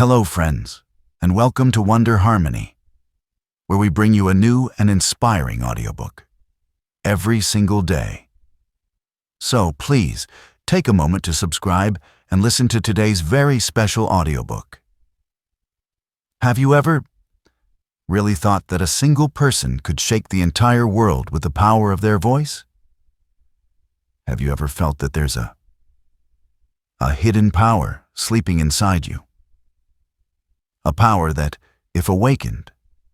Hello, friends, and welcome to WonderHarmony, where we bring you a new and inspiring audiobook every single day. So please, take a moment to subscribe and listen to today's very special audiobook. Have you ever really thought that a single person could shake the entire world with the power of their voice? Have you ever felt that there's a hidden power sleeping inside you? A power that, if awakened,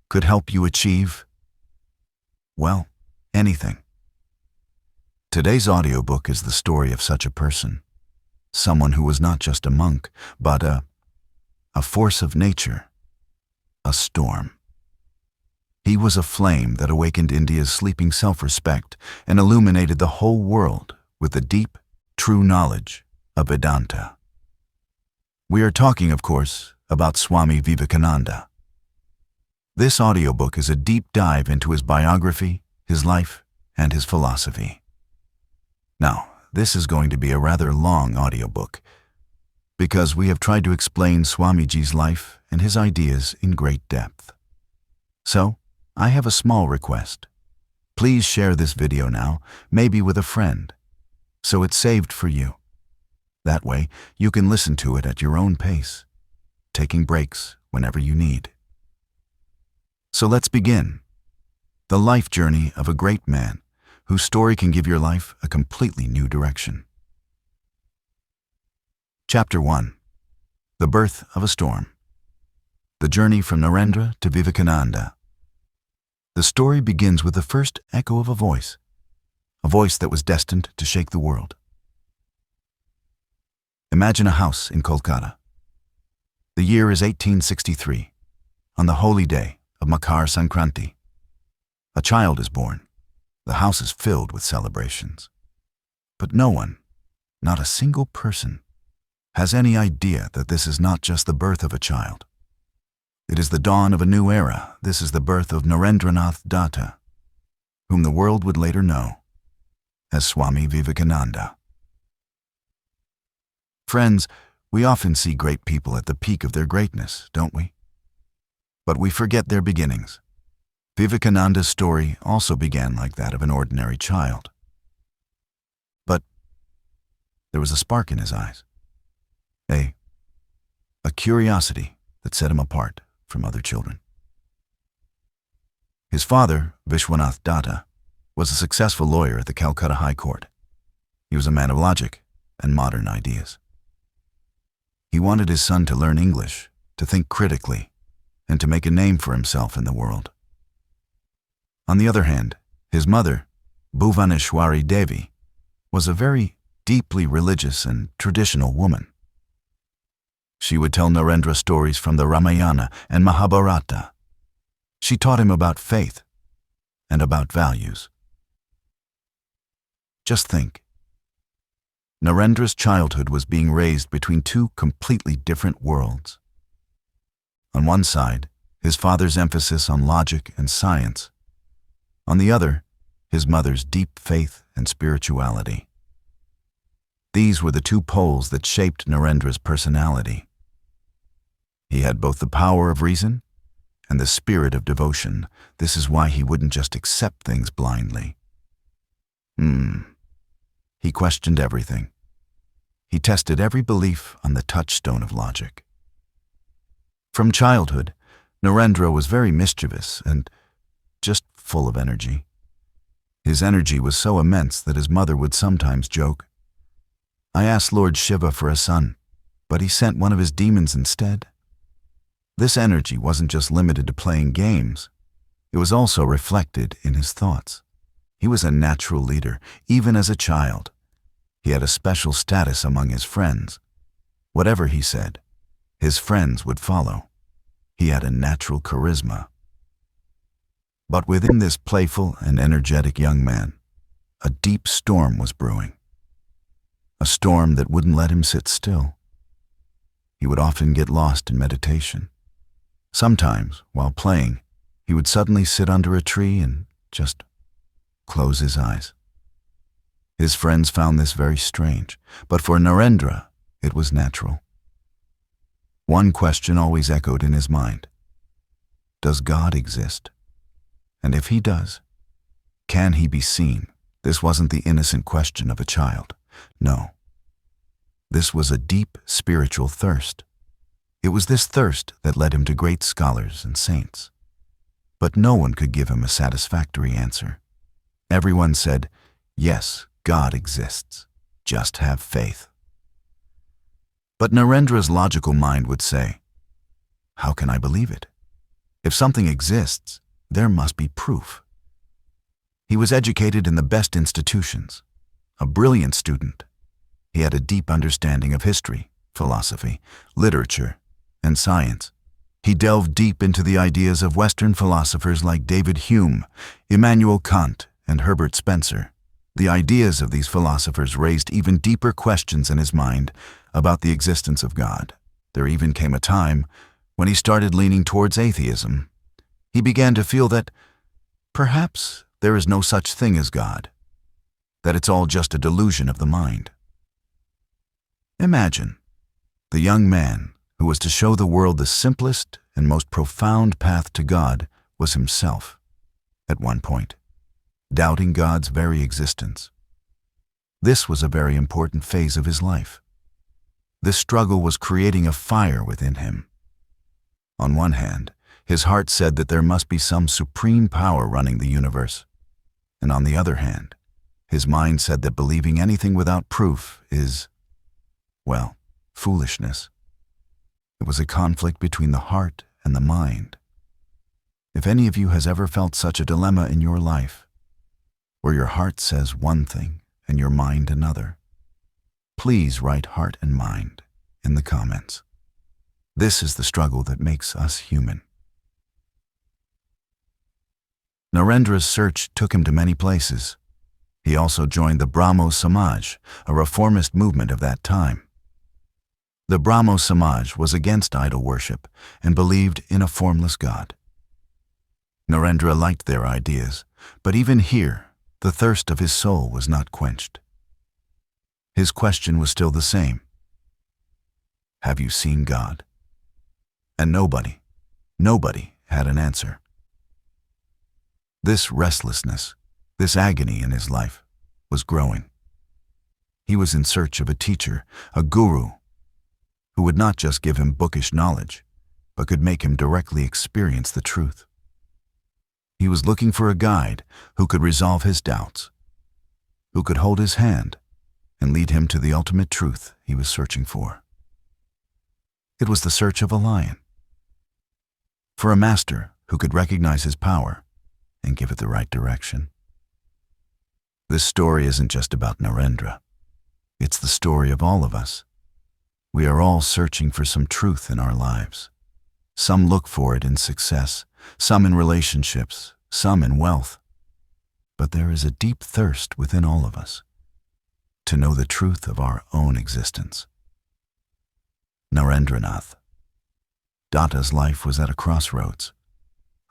could help you achieve, well, anything. Today's audiobook is the story of such a person, someone who was not just a monk, but a force of nature, a storm. He was a flame that awakened India's sleeping self-respect and illuminated the whole world with the deep, true knowledge of Vedanta. We are talking, of course, about Swami Vivekananda. This audiobook is a deep dive into his biography, his life, and his philosophy. Now, this is going to be a rather long audiobook because we have tried to explain Swamiji's life and his ideas in great depth. So, I have a small request. Please share this video now, maybe with a friend, so it's saved for you. That way, you can listen to it at your own pace, taking breaks whenever you need. So let's begin. The life journey of a great man whose story can give your life a completely new direction. Chapter 1. The Birth of a Storm. The journey from Narendra to Vivekananda. The story begins with the first echo of a voice that was destined to shake the world. Imagine a house in Kolkata. The year is 1863, on the holy day of Makar Sankranti. A child is born. The house is filled with celebrations. But no one, not a single person, has any idea that this is not just the birth of a child. It is the dawn of a new era. This is the birth of Narendranath Datta, whom the world would later know as Swami Vivekananda. Friends, we often see great people at the peak of their greatness, don't we? But we forget their beginnings. Vivekananda's story also began like that of an ordinary child. But there was a spark in his eyes, a curiosity that set him apart from other children. His father, Vishwanath Datta, was a successful lawyer at the Calcutta High Court. He was a man of logic and modern ideas. He wanted his son to learn English, to think critically, and to make a name for himself in the world. On the other hand, his mother, Bhuvaneshwari Devi, was a very deeply religious and traditional woman. She would tell Narendra stories from the Ramayana and Mahabharata. She taught him about faith and about values. Just think. Narendra's childhood was being raised between two completely different worlds. On one side, his father's emphasis on logic and science. On the other, his mother's deep faith and spirituality. These were the two poles that shaped Narendra's personality. He had both the power of reason and the spirit of devotion. This is why he wouldn't just accept things blindly. He questioned everything. He tested every belief on the touchstone of logic. From childhood, Narendra was very mischievous and just full of energy. His energy was so immense that his mother would sometimes joke, "I asked Lord Shiva for a son, but he sent one of his demons instead." This energy wasn't just limited to playing games. It was also reflected in his thoughts. He was a natural leader, even as a child. He had a special status among his friends. Whatever he said, his friends would follow. He had a natural charisma. But within this playful and energetic young man, a deep storm was brewing. A storm that wouldn't let him sit still. He would often get lost in meditation. Sometimes, while playing, he would suddenly sit under a tree and just close his eyes. His friends found this very strange, but for Narendra, it was natural. One question always echoed in his mind. Does God exist? And if he does, can he be seen? This wasn't the innocent question of a child. No. This was a deep spiritual thirst. It was this thirst that led him to great scholars and saints. But no one could give him a satisfactory answer. Everyone said, yes, God exists. Just have faith. But Narendra's logical mind would say, how can I believe it? If something exists, there must be proof. He was educated in the best institutions, a brilliant student. He had a deep understanding of history, philosophy, literature, and science. He delved deep into the ideas of Western philosophers like David Hume, Immanuel Kant, and Herbert Spencer. The ideas of these philosophers raised even deeper questions in his mind about the existence of God. There even came a time when he started leaning towards atheism. He began to feel that perhaps there is no such thing as God, that it's all just a delusion of the mind. Imagine the young man who was to show the world the simplest and most profound path to God was himself, at one point, doubting God's very existence. This was a very important phase of his life. This struggle was creating a fire within him. On one hand, his heart said that there must be some supreme power running the universe, and on the other hand, his mind said that believing anything without proof is, well, foolishness. It was a conflict between the heart and the mind. If any of you has ever felt such a dilemma in your life, where your heart says one thing and your mind another, please write heart and mind in the comments. This is the struggle that makes us human. Narendra's search took him to many places. He also joined the Brahmo Samaj, a reformist movement of that time. The Brahmo Samaj was against idol worship and believed in a formless God. Narendra liked their ideas, but even here, the thirst of his soul was not quenched. His question was still the same. Have you seen God? And nobody had an answer. This restlessness, this agony in his life, was growing. He was in search of a teacher, a guru, who would not just give him bookish knowledge, but could make him directly experience the truth. He was looking for a guide who could resolve his doubts, who could hold his hand and lead him to the ultimate truth he was searching for. It was the search of a lion, for a master who could recognize his power and give it the right direction. This story isn't just about Narendra. It's the story of all of us. We are all searching for some truth in our lives. Some look for it in success, some in relationships, some in wealth. But there is a deep thirst within all of us to know the truth of our own existence. Narendranath. Datta's life was at a crossroads.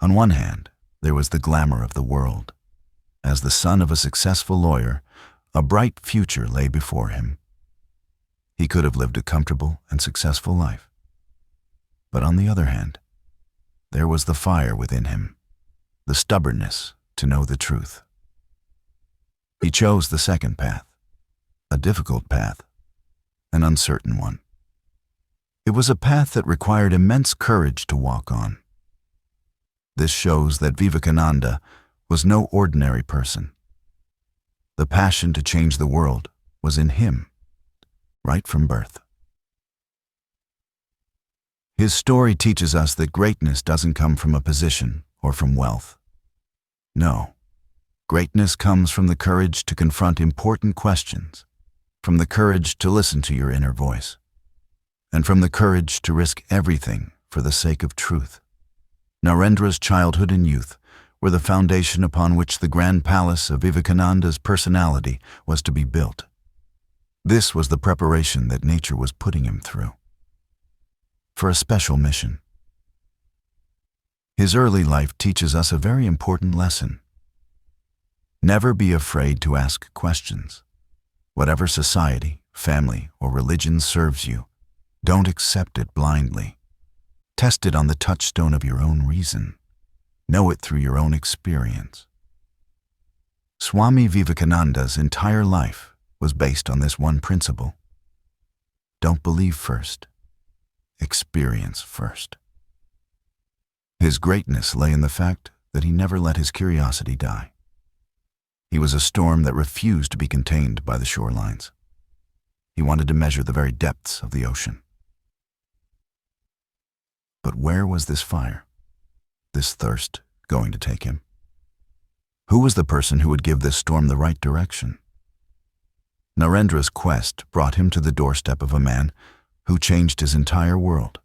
On one hand, there was the glamour of the world. As the son of a successful lawyer, a bright future lay before him. He could have lived a comfortable and successful life. But on the other hand, there was the fire within him, the stubbornness to know the truth. He chose the second path, a difficult path, an uncertain one. It was a path that required immense courage to walk on. This shows that Vivekananda was no ordinary person. The passion to change the world was in him, right from birth. His story teaches us that greatness doesn't come from a position or from wealth. No, greatness comes from the courage to confront important questions, from the courage to listen to your inner voice, and from the courage to risk everything for the sake of truth. Narendra's childhood and youth were the foundation upon which the grand palace of Vivekananda's personality was to be built. This was the preparation that nature was putting him through, for a special mission. His early life teaches us a very important lesson. Never be afraid to ask questions. Whatever society, family, or religion serves you, Don't accept it blindly. Test it on the touchstone of your own reason. Know it through your own experience. Swami Vivekananda's entire life was based on this one principle. Don't believe first. Experience first. His greatness lay in the fact that he never let his curiosity die. He was a storm that refused to be contained by the shorelines. He wanted to measure the very depths of the ocean. But where was this fire, this thirst, going to take him? Who was the person who would give this storm the right direction? Narendra's quest brought him to the doorstep of a man who changed his entire world.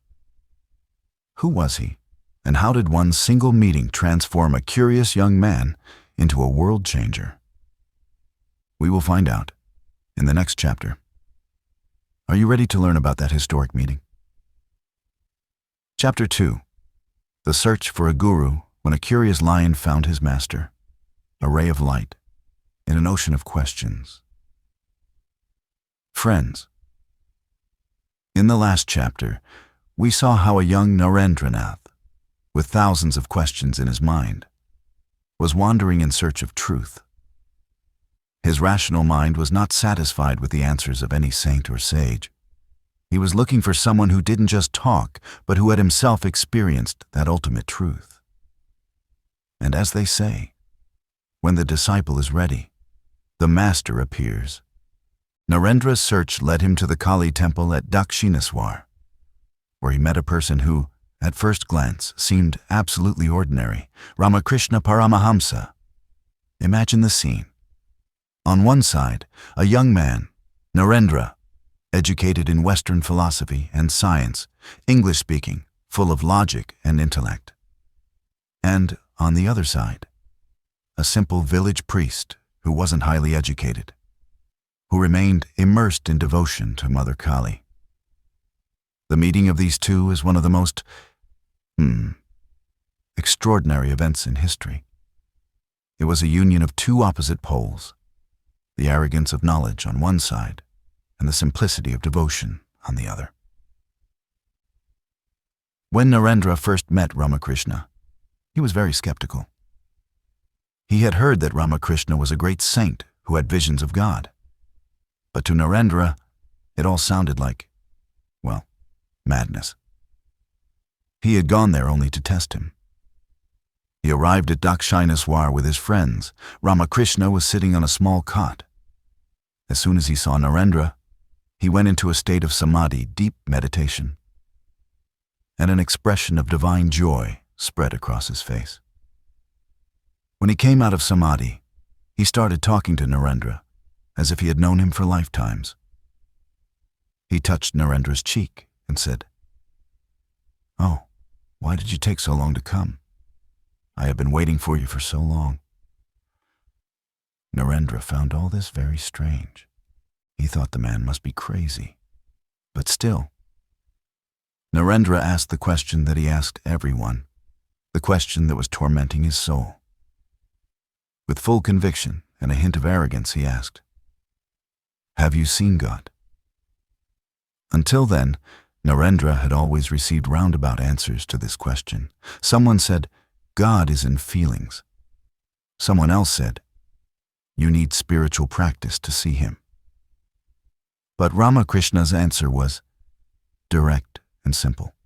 Who was he, and how did one single meeting transform a curious young man into a world changer? We will find out in the next chapter. Are you ready to learn about that historic meeting? Chapter 2. The Search for a Guru When a Curious Lion Found His Master. A ray of light in an ocean of questions. Friends, in the last chapter, we saw how a young Narendra, with thousands of questions in his mind, was wandering in search of truth. His rational mind was not satisfied with the answers of any saint or sage. He was looking for someone who didn't just talk, but who had himself experienced that ultimate truth. And as they say, when the disciple is ready, the master appears. Narendra's search led him to the Kali temple at Dakshinaswar, where he met a person who, at first glance, seemed absolutely ordinary, Ramakrishna Paramahamsa. Imagine the scene. On one side, a young man, Narendra, educated in Western philosophy and science, English-speaking, full of logic and intellect. And on the other side, a simple village priest who wasn't highly educated, who remained immersed in devotion to Mother Kali. The meeting of these two is one of the most extraordinary events in history. It was a union of two opposite poles, the arrogance of knowledge on one side and the simplicity of devotion on the other. When Narendra first met Ramakrishna, he was very skeptical. He had heard that Ramakrishna was a great saint who had visions of God. But to Narendra, it all sounded like, well, madness. He had gone there only to test him. He arrived at Dakshinaswar with his friends. Ramakrishna was sitting on a small cot. As soon as he saw Narendra, he went into a state of Samadhi, deep meditation, and an expression of divine joy spread across his face. When he came out of Samadhi, he started talking to Narendra as if he had known him for lifetimes. He touched Narendra's cheek and said, "Oh, why did you take so long to come? I have been waiting for you for so long." Narendra found all this very strange. He thought the man must be crazy. But still, Narendra asked the question that he asked everyone, the question that was tormenting his soul. With full conviction and a hint of arrogance, he asked, "Have you seen God?" Until then, Narendra had always received roundabout answers to this question. Someone said, "God is in feelings." Someone else said, "You need spiritual practice to see him." But Ramakrishna's answer was direct and simple.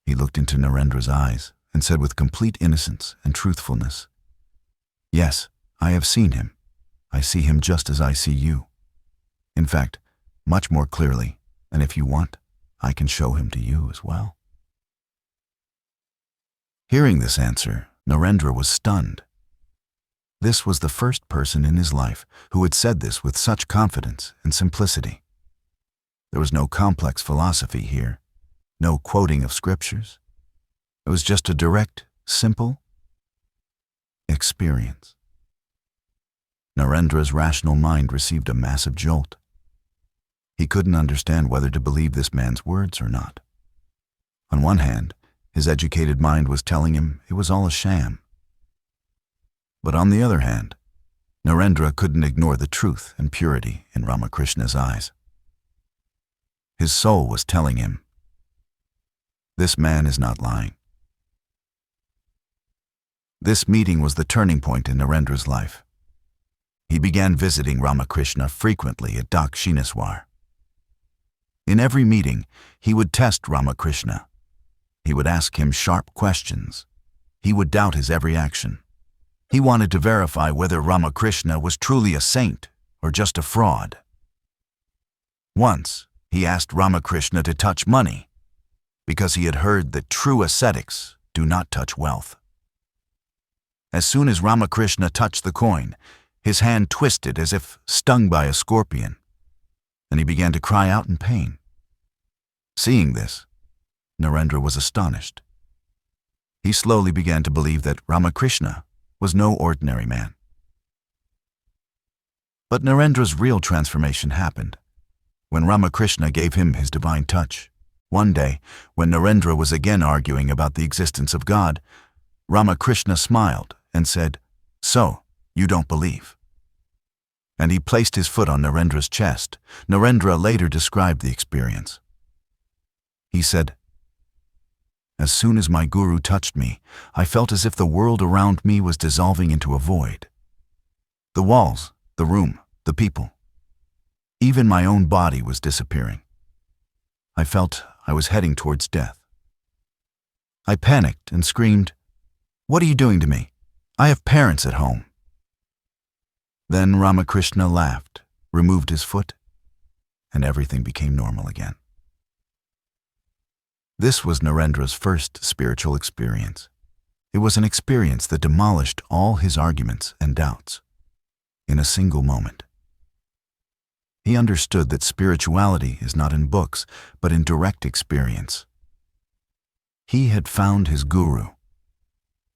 He looked into Narendra's eyes and said with complete innocence and truthfulness, "Yes, I have seen him. I see him just as I see you. In fact, much more clearly, and if you want, I can show him to you as well." Hearing this answer, Narendra was stunned. This was the first person in his life who had said this with such confidence and simplicity. There was no complex philosophy here, no quoting of scriptures. It was just a direct, simple experience. Narendra's rational mind received a massive jolt. He couldn't understand whether to believe this man's words or not. On one hand, his educated mind was telling him it was all a sham. But on the other hand, Narendra couldn't ignore the truth and purity in Ramakrishna's eyes. His soul was telling him, "This man is not lying." This meeting was the turning point in Narendra's life. He began visiting Ramakrishna frequently at Dakshineswar. In every meeting, he would test Ramakrishna. He would ask him sharp questions. He would doubt his every action. He wanted to verify whether Ramakrishna was truly a saint or just a fraud. Once, he asked Ramakrishna to touch money because he had heard that true ascetics do not touch wealth. As soon as Ramakrishna touched the coin, his hand twisted as if stung by a scorpion, and he began to cry out in pain. Seeing this, Narendra was astonished. He slowly began to believe that Ramakrishna was no ordinary man. But Narendra's real transformation happened when Ramakrishna gave him his divine touch. One day, when Narendra was again arguing about the existence of God, Ramakrishna smiled and said, "So, you don't believe?" And he placed his foot on Narendra's chest. Narendra later described the experience. He said, "As soon as my guru touched me, I felt as if the world around me was dissolving into a void. The walls, the room, the people, even my own body was disappearing. I felt I was heading towards death. I panicked and screamed, 'What are you doing to me? I have parents at home.' Then Ramakrishna laughed, removed his foot, and everything became normal again." This was Narendra's first spiritual experience. It was an experience that demolished all his arguments and doubts in a single moment. He understood that spirituality is not in books, but in direct experience. He had found his guru.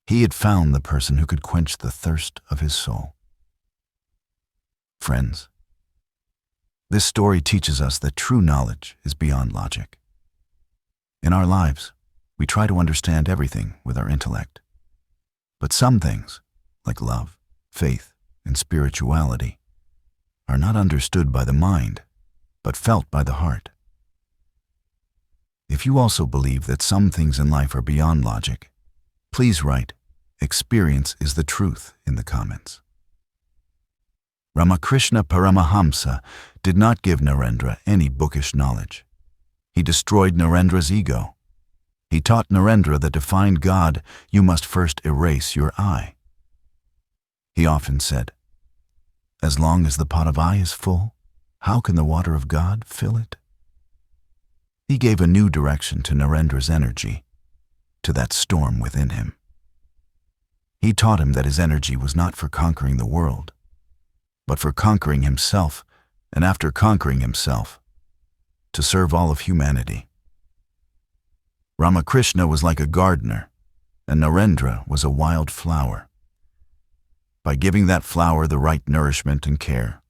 He had found the person who could quench the thirst of his soul. Friends, this story teaches us that true knowledge is beyond logic. In our lives, we try to understand everything with our intellect. But some things, like love, faith, and spirituality, are not understood by the mind, but felt by the heart. If you also believe that some things in life are beyond logic, please write, "Experience is the truth," in the comments. Ramakrishna Paramahamsa did not give Narendra any bookish knowledge. He destroyed Narendra's ego. He taught Narendra that to find God, you must first erase your I. He often said, "As long as the pot of I is full, how can the water of God fill it?" He gave a new direction to Narendra's energy, to that storm within him. He taught him that his energy was not for conquering the world, but for conquering himself, and after conquering himself, to serve all of humanity. Ramakrishna was like a gardener, and Narendra was a wild flower. By giving that flower the right nourishment and care,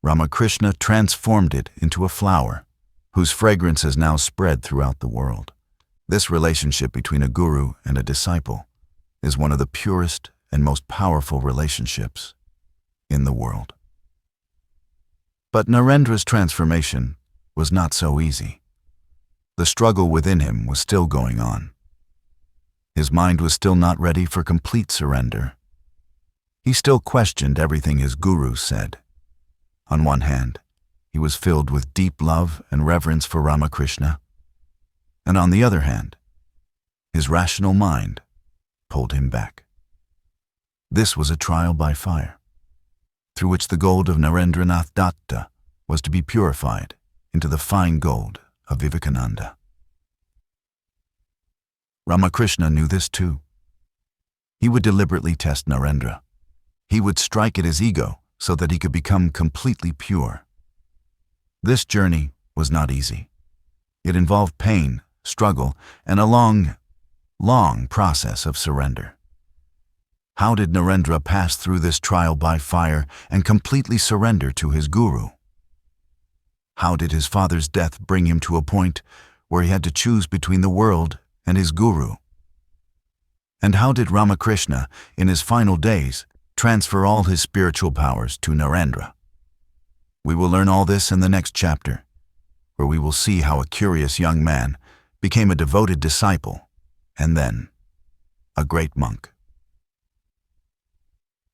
Ramakrishna transformed it into a flower whose fragrance has now spread throughout the world. This relationship between a guru and a disciple is one of the purest and most powerful relationships in the world. But Narendra's transformation was not so easy. The struggle within him was still going on. His mind was still not ready for complete surrender. He still questioned everything his guru said. On one hand, he was filled with deep love and reverence for Ramakrishna, and on the other hand, his rational mind pulled him back. This was a trial by fire, through which the gold of Narendranath Datta was to be purified into the fine gold of Vivekananda. Ramakrishna knew this too. He would deliberately test Narendra. He would strike at his ego so that he could become completely pure. This journey was not easy. It involved pain, struggle, and a long process of surrender. How did Narendra pass through this trial by fire and completely surrender to his guru? How did his father's death bring him to a point where he had to choose between the world and his guru? And how did Ramakrishna, in his final days, transfer all his spiritual powers to Narendra? We will learn all this in the next chapter. where we will see how a curious young man became a devoted disciple and then a great monk.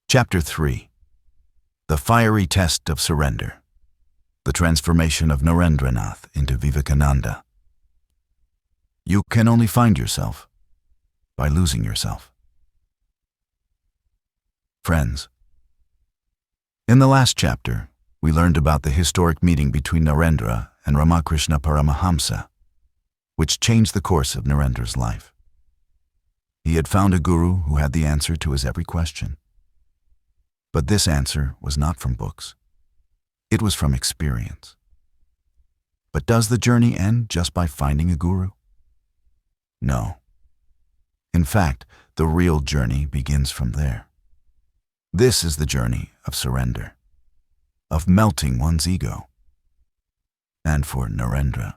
Chapter 3. The Fiery Test of Surrender. The transformation of Narendra into Vivekananda. You can only find yourself by losing yourself. Friends, in the last chapter, we learned about the historic meeting between Narendra and Ramakrishna Paramahamsa, which changed the course of Narendra's life. He had found a guru who had the answer to his every question. But this answer was not from books. It was from experience. But does the journey end just by finding a guru? No. In fact, the real journey begins from there. This is the journey of surrender, of melting one's ego. And for Narendra,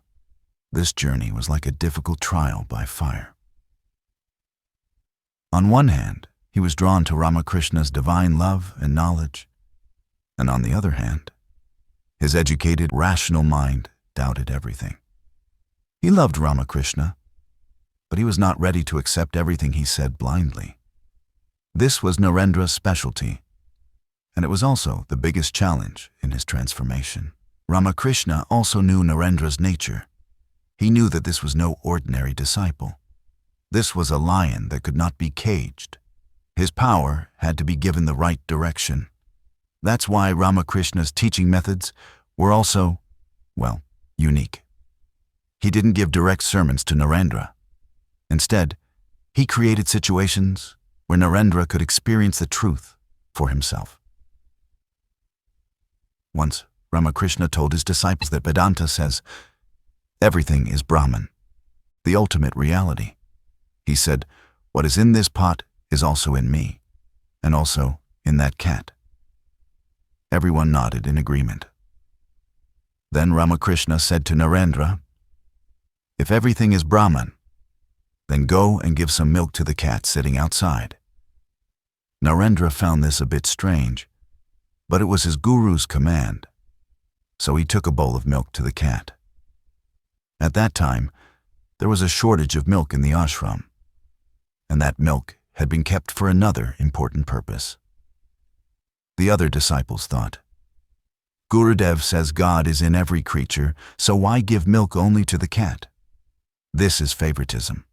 this journey was like a difficult trial by fire. On one hand, he was drawn to Ramakrishna's divine love and knowledge, and on the other hand, his educated, rational mind doubted everything. He loved Ramakrishna, but he was not ready to accept everything he said blindly. This was Narendra's specialty, and it was also the biggest challenge in his transformation. Ramakrishna also knew Narendra's nature. He knew that this was no ordinary disciple. This was a lion that could not be caged. His power had to be given the right direction. That's why Ramakrishna's teaching methods were also, well, unique. He didn't give direct sermons to Narendra. Instead, he created situations where Narendra could experience the truth for himself. Once, Ramakrishna told his disciples that Vedanta says, everything is Brahman, the ultimate reality. He said, what is in this pot is also in me, and also in that cat. Everyone nodded in agreement. Then Ramakrishna said to Narendra, if everything is Brahman, then go and give some milk to the cat sitting outside. Narendra found this a bit strange, but it was his guru's command, so he took a bowl of milk to the cat. At that time, there was a shortage of milk in the ashram, and that milk had been kept for another important purpose. The other disciples thought, Gurudev says God is in every creature, so why give milk only to the cat? This is favoritism.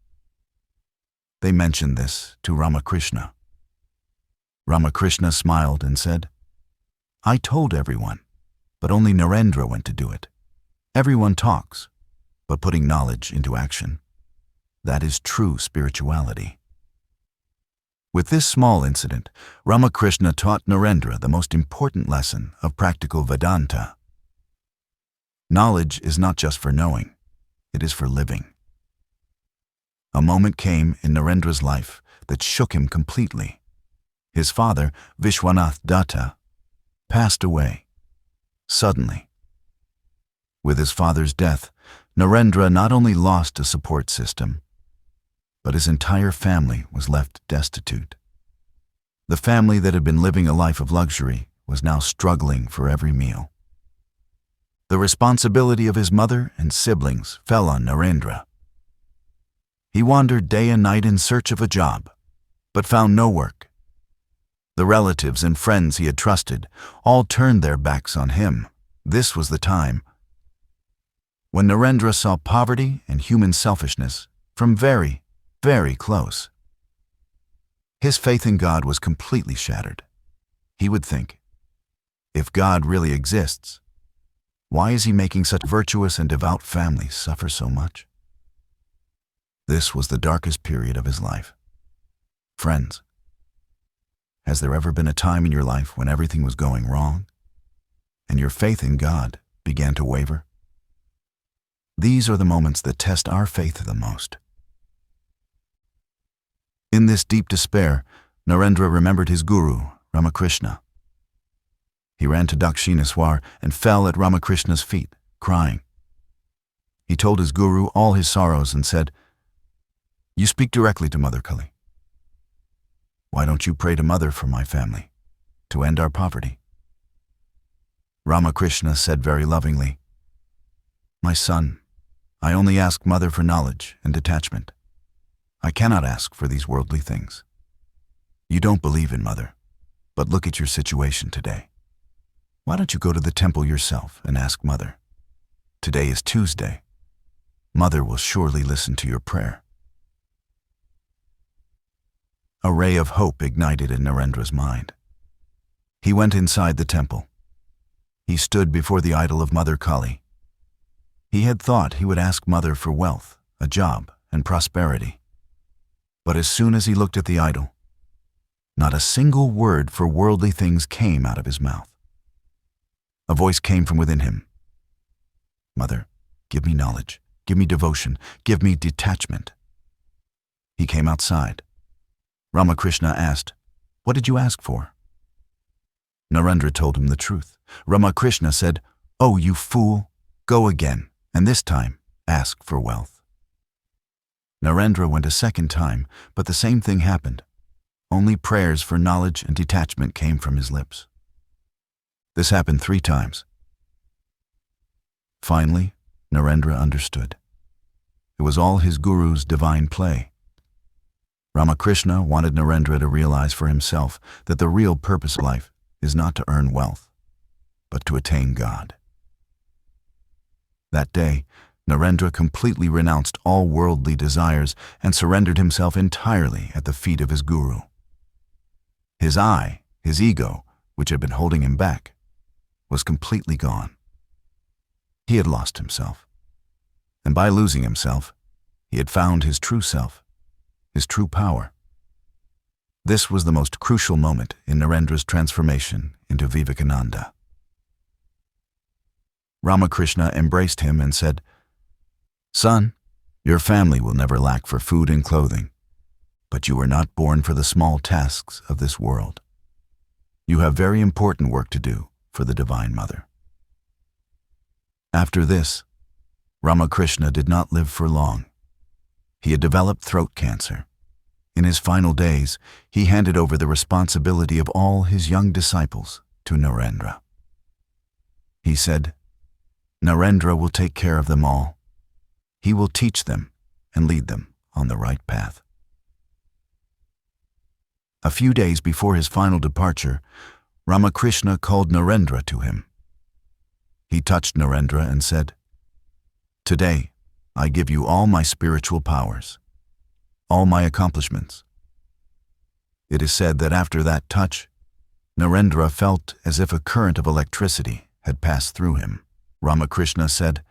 They mentioned this to Ramakrishna. Ramakrishna smiled and said, I told everyone, but only Narendra went to do it. Everyone talks, but putting knowledge into action. That is true spirituality. With this small incident, Ramakrishna taught Narendra the most important lesson of practical Vedanta. Knowledge is not just for knowing, it is for living. A moment came in Narendra's life that shook him completely. His father, Vishwanath Datta, passed away, suddenly. With his father's death, Narendra not only lost a support system, but his entire family was left destitute. The family that had been living a life of luxury was now struggling for every meal. The responsibility of his mother and siblings fell on Narendra. He wandered day and night in search of a job, but found no work. The relatives and friends he had trusted all turned their backs on him. This was the time when Narendra saw poverty and human selfishness from very close. His faith in God was completely shattered. He would think, if God really exists, why is he making such virtuous and devout families suffer so much? This was the darkest period of his life. Friends, has there ever been a time in your life when everything was going wrong and your faith in God began to waver? These are the moments that test our faith the most. In this deep despair, Narendra remembered his guru, Ramakrishna. He ran to Dakshineswar and fell at Ramakrishna's feet, crying. He told his guru all his sorrows and said, "You speak directly to Mother Kali. Why don't you pray to Mother for my family, to end our poverty?" Ramakrishna said very lovingly, My son, I only ask Mother for knowledge and detachment. I cannot ask for these worldly things. You don't believe in Mother, but look at your situation today. Why don't you go to the temple yourself and ask Mother? Today is Tuesday. Mother will surely listen to your prayer. A ray of hope ignited in Narendra's mind. He went inside the temple. He stood before the idol of Mother Kali. He had thought he would ask Mother for wealth, a job, and prosperity. But as soon as he looked at the idol, not a single word for worldly things came out of his mouth. A voice came from within him. Mother, give me knowledge, give me devotion, give me detachment. He came outside. Ramakrishna asked, "What did you ask for?" Narendra told him the truth. Ramakrishna said, "Oh, you fool, go again, and this time ask for wealth." Narendra went a second time, but the same thing happened. Only prayers for knowledge and detachment came from his lips. This happened 3 times. Finally, Narendra understood. It was all his guru's divine play. Ramakrishna wanted Narendra to realize for himself that the real purpose of life is not to earn wealth, but to attain God. That day, Narendra completely renounced all worldly desires and surrendered himself entirely at the feet of his guru. His I, his ego, which had been holding him back, was completely gone. He had lost himself, and by losing himself, he had found his true self, his true power. This was the most crucial moment in Narendra's transformation into Vivekananda. Ramakrishna embraced him and said, "Son, your family will never lack for food and clothing, but you were not born for the small tasks of this world. You have very important work to do for the Divine Mother." After this, Ramakrishna did not live for long. He had developed throat cancer. In his final days, he handed over the responsibility of all his young disciples to Narendra. He said, "Narendra will take care of them all. He will teach them and lead them on the right path." A few days before his final departure, Ramakrishna called Narendra to him. He touched Narendra and said, "Today, I give you all my spiritual powers, all my accomplishments." It is said that after that touch, Narendra felt as if a current of electricity had passed through him. Ramakrishna said,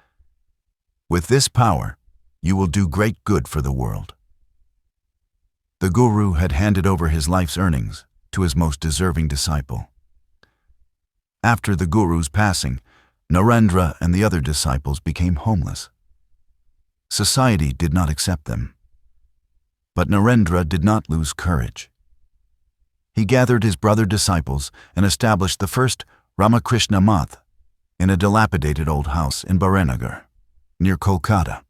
"With this power, you will do great good for the world." The Guru had handed over his life's earnings to his most deserving disciple. After the Guru's passing, Narendra and the other disciples became homeless. Society did not accept them. But Narendra did not lose courage. He gathered his brother disciples and established the first Ramakrishna Math in a dilapidated old house in Baranagar, near Kolkata.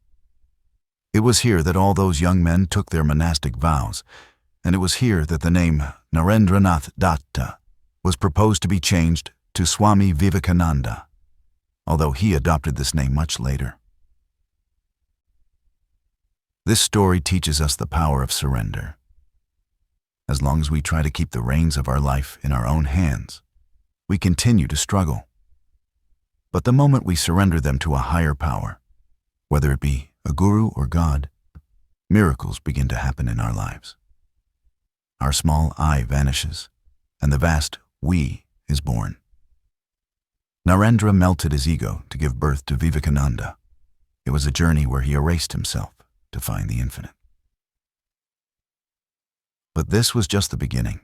It was here that all those young men took their monastic vows, and it was here that the name Narendranath Datta was proposed to be changed to Swami Vivekananda, although he adopted this name much later. This story teaches us the power of surrender. As long as we try to keep the reins of our life in our own hands, we continue to struggle. But the moment we surrender them to a higher power, whether it be a guru or God, miracles begin to happen in our lives. Our small I vanishes, and the vast we is born. Narendra melted his ego to give birth to Vivekananda. It was a journey where he erased himself to find the infinite. But this was just the beginning.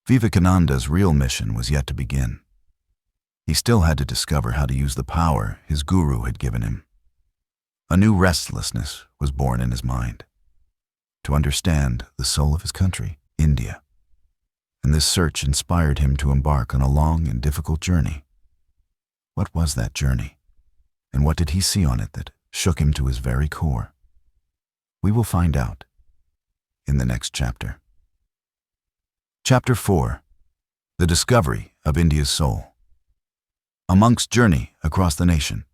Vivekananda's real mission was yet to begin. He still had to discover how to use the power his guru had given him. A new restlessness was born in his mind, to understand the soul of his country, India. And this search inspired him to embark on a long and difficult journey. What was that journey? And what did he see on it that shook him to his very core? We will find out in the next chapter. Chapter 4. The Discovery of India's Soul. A Monk's Journey Across the Nation.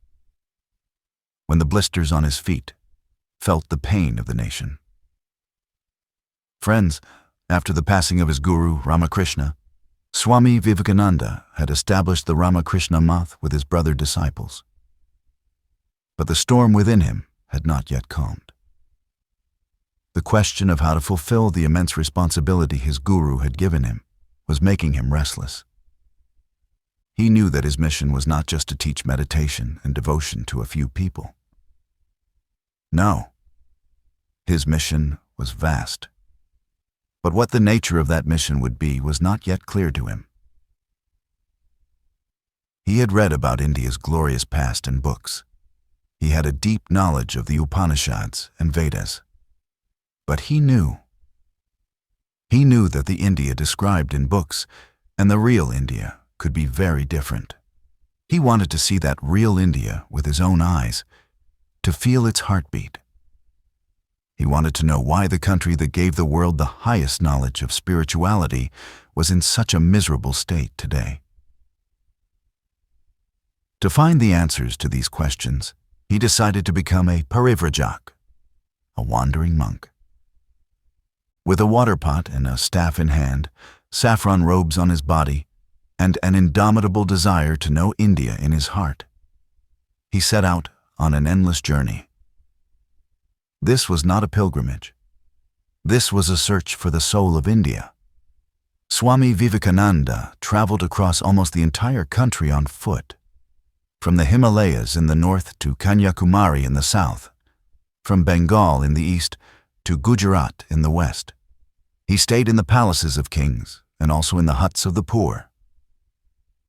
when the blisters on his feet felt the pain of the nation. Friends, after the passing of his guru, Ramakrishna, Swami Vivekananda had established the Ramakrishna Math with his brother disciples. But the storm within him had not yet calmed. The question of how to fulfill the immense responsibility his guru had given him was making him restless. He knew that his mission was not just to teach meditation and devotion to a few people. No, his mission was vast. But what the nature of that mission would be was not yet clear to him. He had read about India's glorious past in books. He had a deep knowledge of the Upanishads and Vedas. But he knew that the India described in books and the real India could be very different. He wanted to see that real India with his own eyes, to feel its heartbeat. He wanted to know why the country that gave the world the highest knowledge of spirituality was in such a miserable state today. To find the answers to these questions, he decided to become a parivrajak, a wandering monk. With a water pot and a staff in hand, saffron robes on his body, and an indomitable desire to know India in his heart, he set out on an endless journey. This was not a pilgrimage. This was a search for the soul of India. Swami Vivekananda traveled across almost the entire country on foot, from the Himalayas in the north to Kanyakumari in the south, from Bengal in the east to Gujarat in the west. He stayed in the palaces of kings and also in the huts of the poor.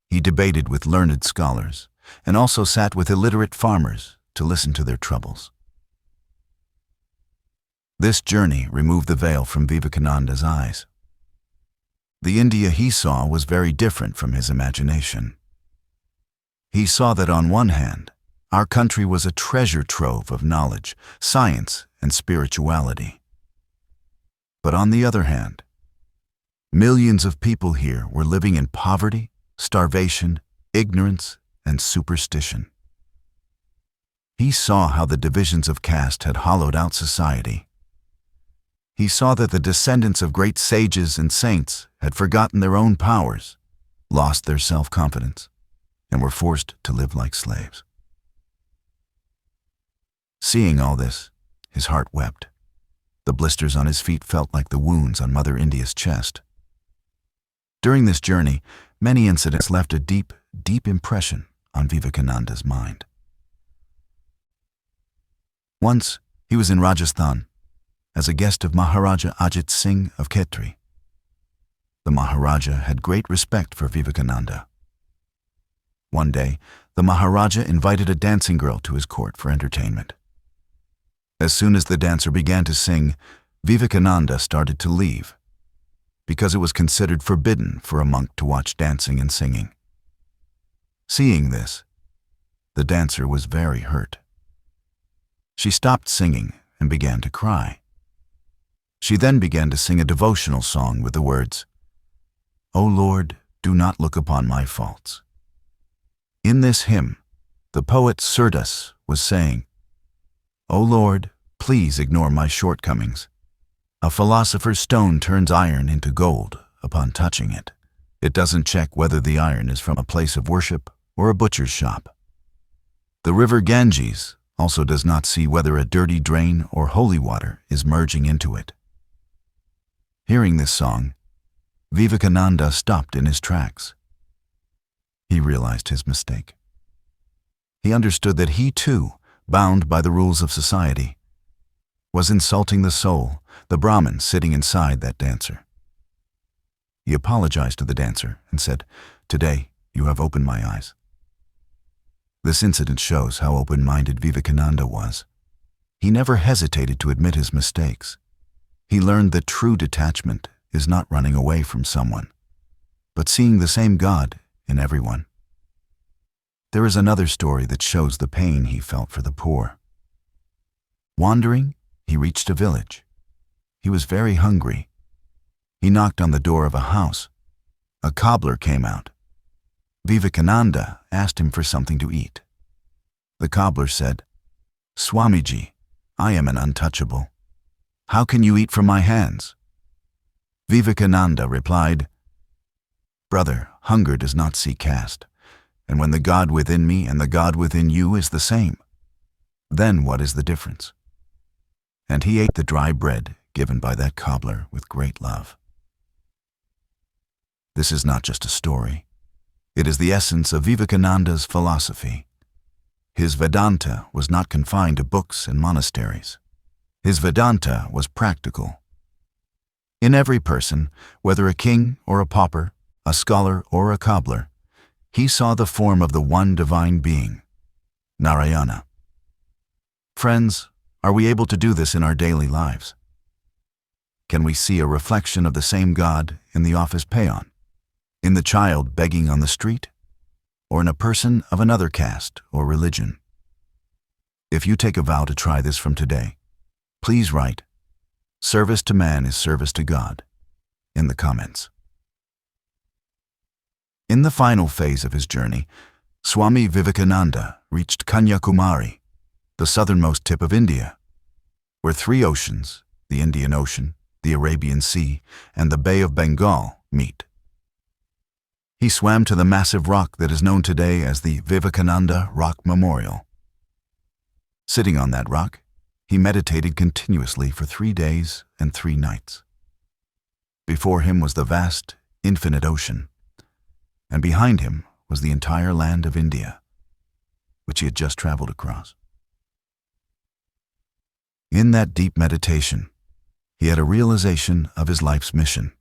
He debated with learned scholars and also sat with illiterate farmers to listen to their troubles. This journey removed the veil from Vivekananda's eyes. The India he saw was very different from his imagination. He saw that on one hand, our country was a treasure trove of knowledge, science, and spirituality. But on the other hand, millions of people here were living in poverty, starvation, ignorance, and superstition. He saw how the divisions of caste had hollowed out society. He saw that the descendants of great sages and saints had forgotten their own powers, lost their self-confidence, and were forced to live like slaves. Seeing all this, his heart wept. The blisters on his feet felt like the wounds on Mother India's chest. During this journey, many incidents left a deep, deep impression on Vivekananda's mind. Once, he was in Rajasthan as a guest of Maharaja Ajit Singh of Khetri. The Maharaja had great respect for Vivekananda. One day, the Maharaja invited a dancing girl to his court for entertainment. As soon as the dancer began to sing, Vivekananda started to leave, because it was considered forbidden for a monk to watch dancing and singing. Seeing this, the dancer was very hurt. She stopped singing and began to cry. She then began to sing a devotional song with the words, "O Lord, do not look upon my faults." In this hymn, the poet Surdas was saying, "O Lord, please ignore my shortcomings. A philosopher's stone turns iron into gold upon touching it. It doesn't check whether the iron is from a place of worship or a butcher's shop. The river Ganges also does not see whether a dirty drain or holy water is merging into it." Hearing this song, Vivekananda stopped in his tracks. He realized his mistake. He understood that he too, bound by the rules of society, was insulting the soul, the Brahman sitting inside that dancer. He apologized to the dancer and said, "Today, you have opened my eyes." This incident shows how open-minded Vivekananda was. He never hesitated to admit his mistakes. He learned that true detachment is not running away from someone, but seeing the same God in everyone. There is another story that shows the pain he felt for the poor. Wandering, he reached a village. He was very hungry. He knocked on the door of a house. A cobbler came out. Vivekananda asked him for something to eat. The cobbler said, "Swamiji, I am an untouchable. How can you eat from my hands?" Vivekananda replied, "Brother, hunger does not see caste, and when the God within me and the God within you is the same, then what is the difference?" And he ate the dry bread given by that cobbler with great love. This is not just a story. It is the essence of Vivekananda's philosophy. His Vedanta was not confined to books and monasteries. His Vedanta was practical. In every person, whether a king or a pauper, a scholar or a cobbler, he saw the form of the one divine being, Narayana. Friends, are we able to do this in our daily lives? Can we see a reflection of the same God in the office peon, in the child begging on the street, or in a person of another caste or religion? If you take a vow to try this from today, please write, "Service to man is service to God," in the comments. In the final phase of his journey, Swami Vivekananda reached Kanyakumari, the southernmost tip of India, where three oceans, the Indian Ocean, the Arabian Sea, and the Bay of Bengal, meet. He swam to the massive rock that is known today as the Vivekananda Rock Memorial. Sitting on that rock, he meditated continuously for 3 days and 3 nights. Before him was the vast, infinite ocean, and behind him was the entire land of India, which he had just traveled across. In that deep meditation, he had a realization of his life's mission.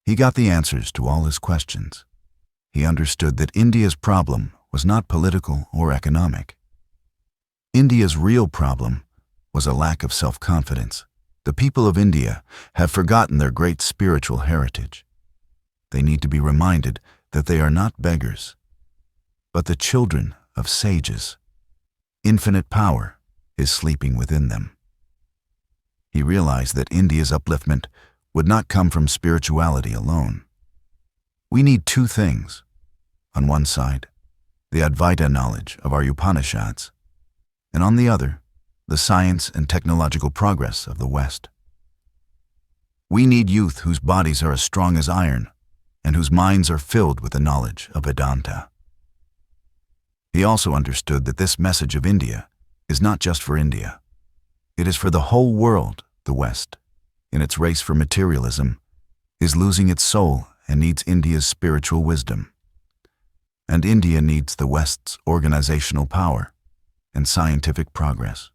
He got the answers to all his questions. He understood that India's problem was not political or economic. India's real problem was a lack of self-confidence. The people of India have forgotten their great spiritual heritage. They need to be reminded that they are not beggars, but the children of sages. Infinite power is sleeping within them. He realized that India's upliftment would not come from spirituality alone. We need 2 things. On one side, the Advaita knowledge of our Upanishads, and on the other, the science and technological progress of the West. We need youth whose bodies are as strong as iron and whose minds are filled with the knowledge of Vedanta. He also understood that this message of India is not just for India. It is for the whole world. The West, in its race for materialism, is losing its soul and needs India's spiritual wisdom. And India needs the West's organizational power and scientific progress.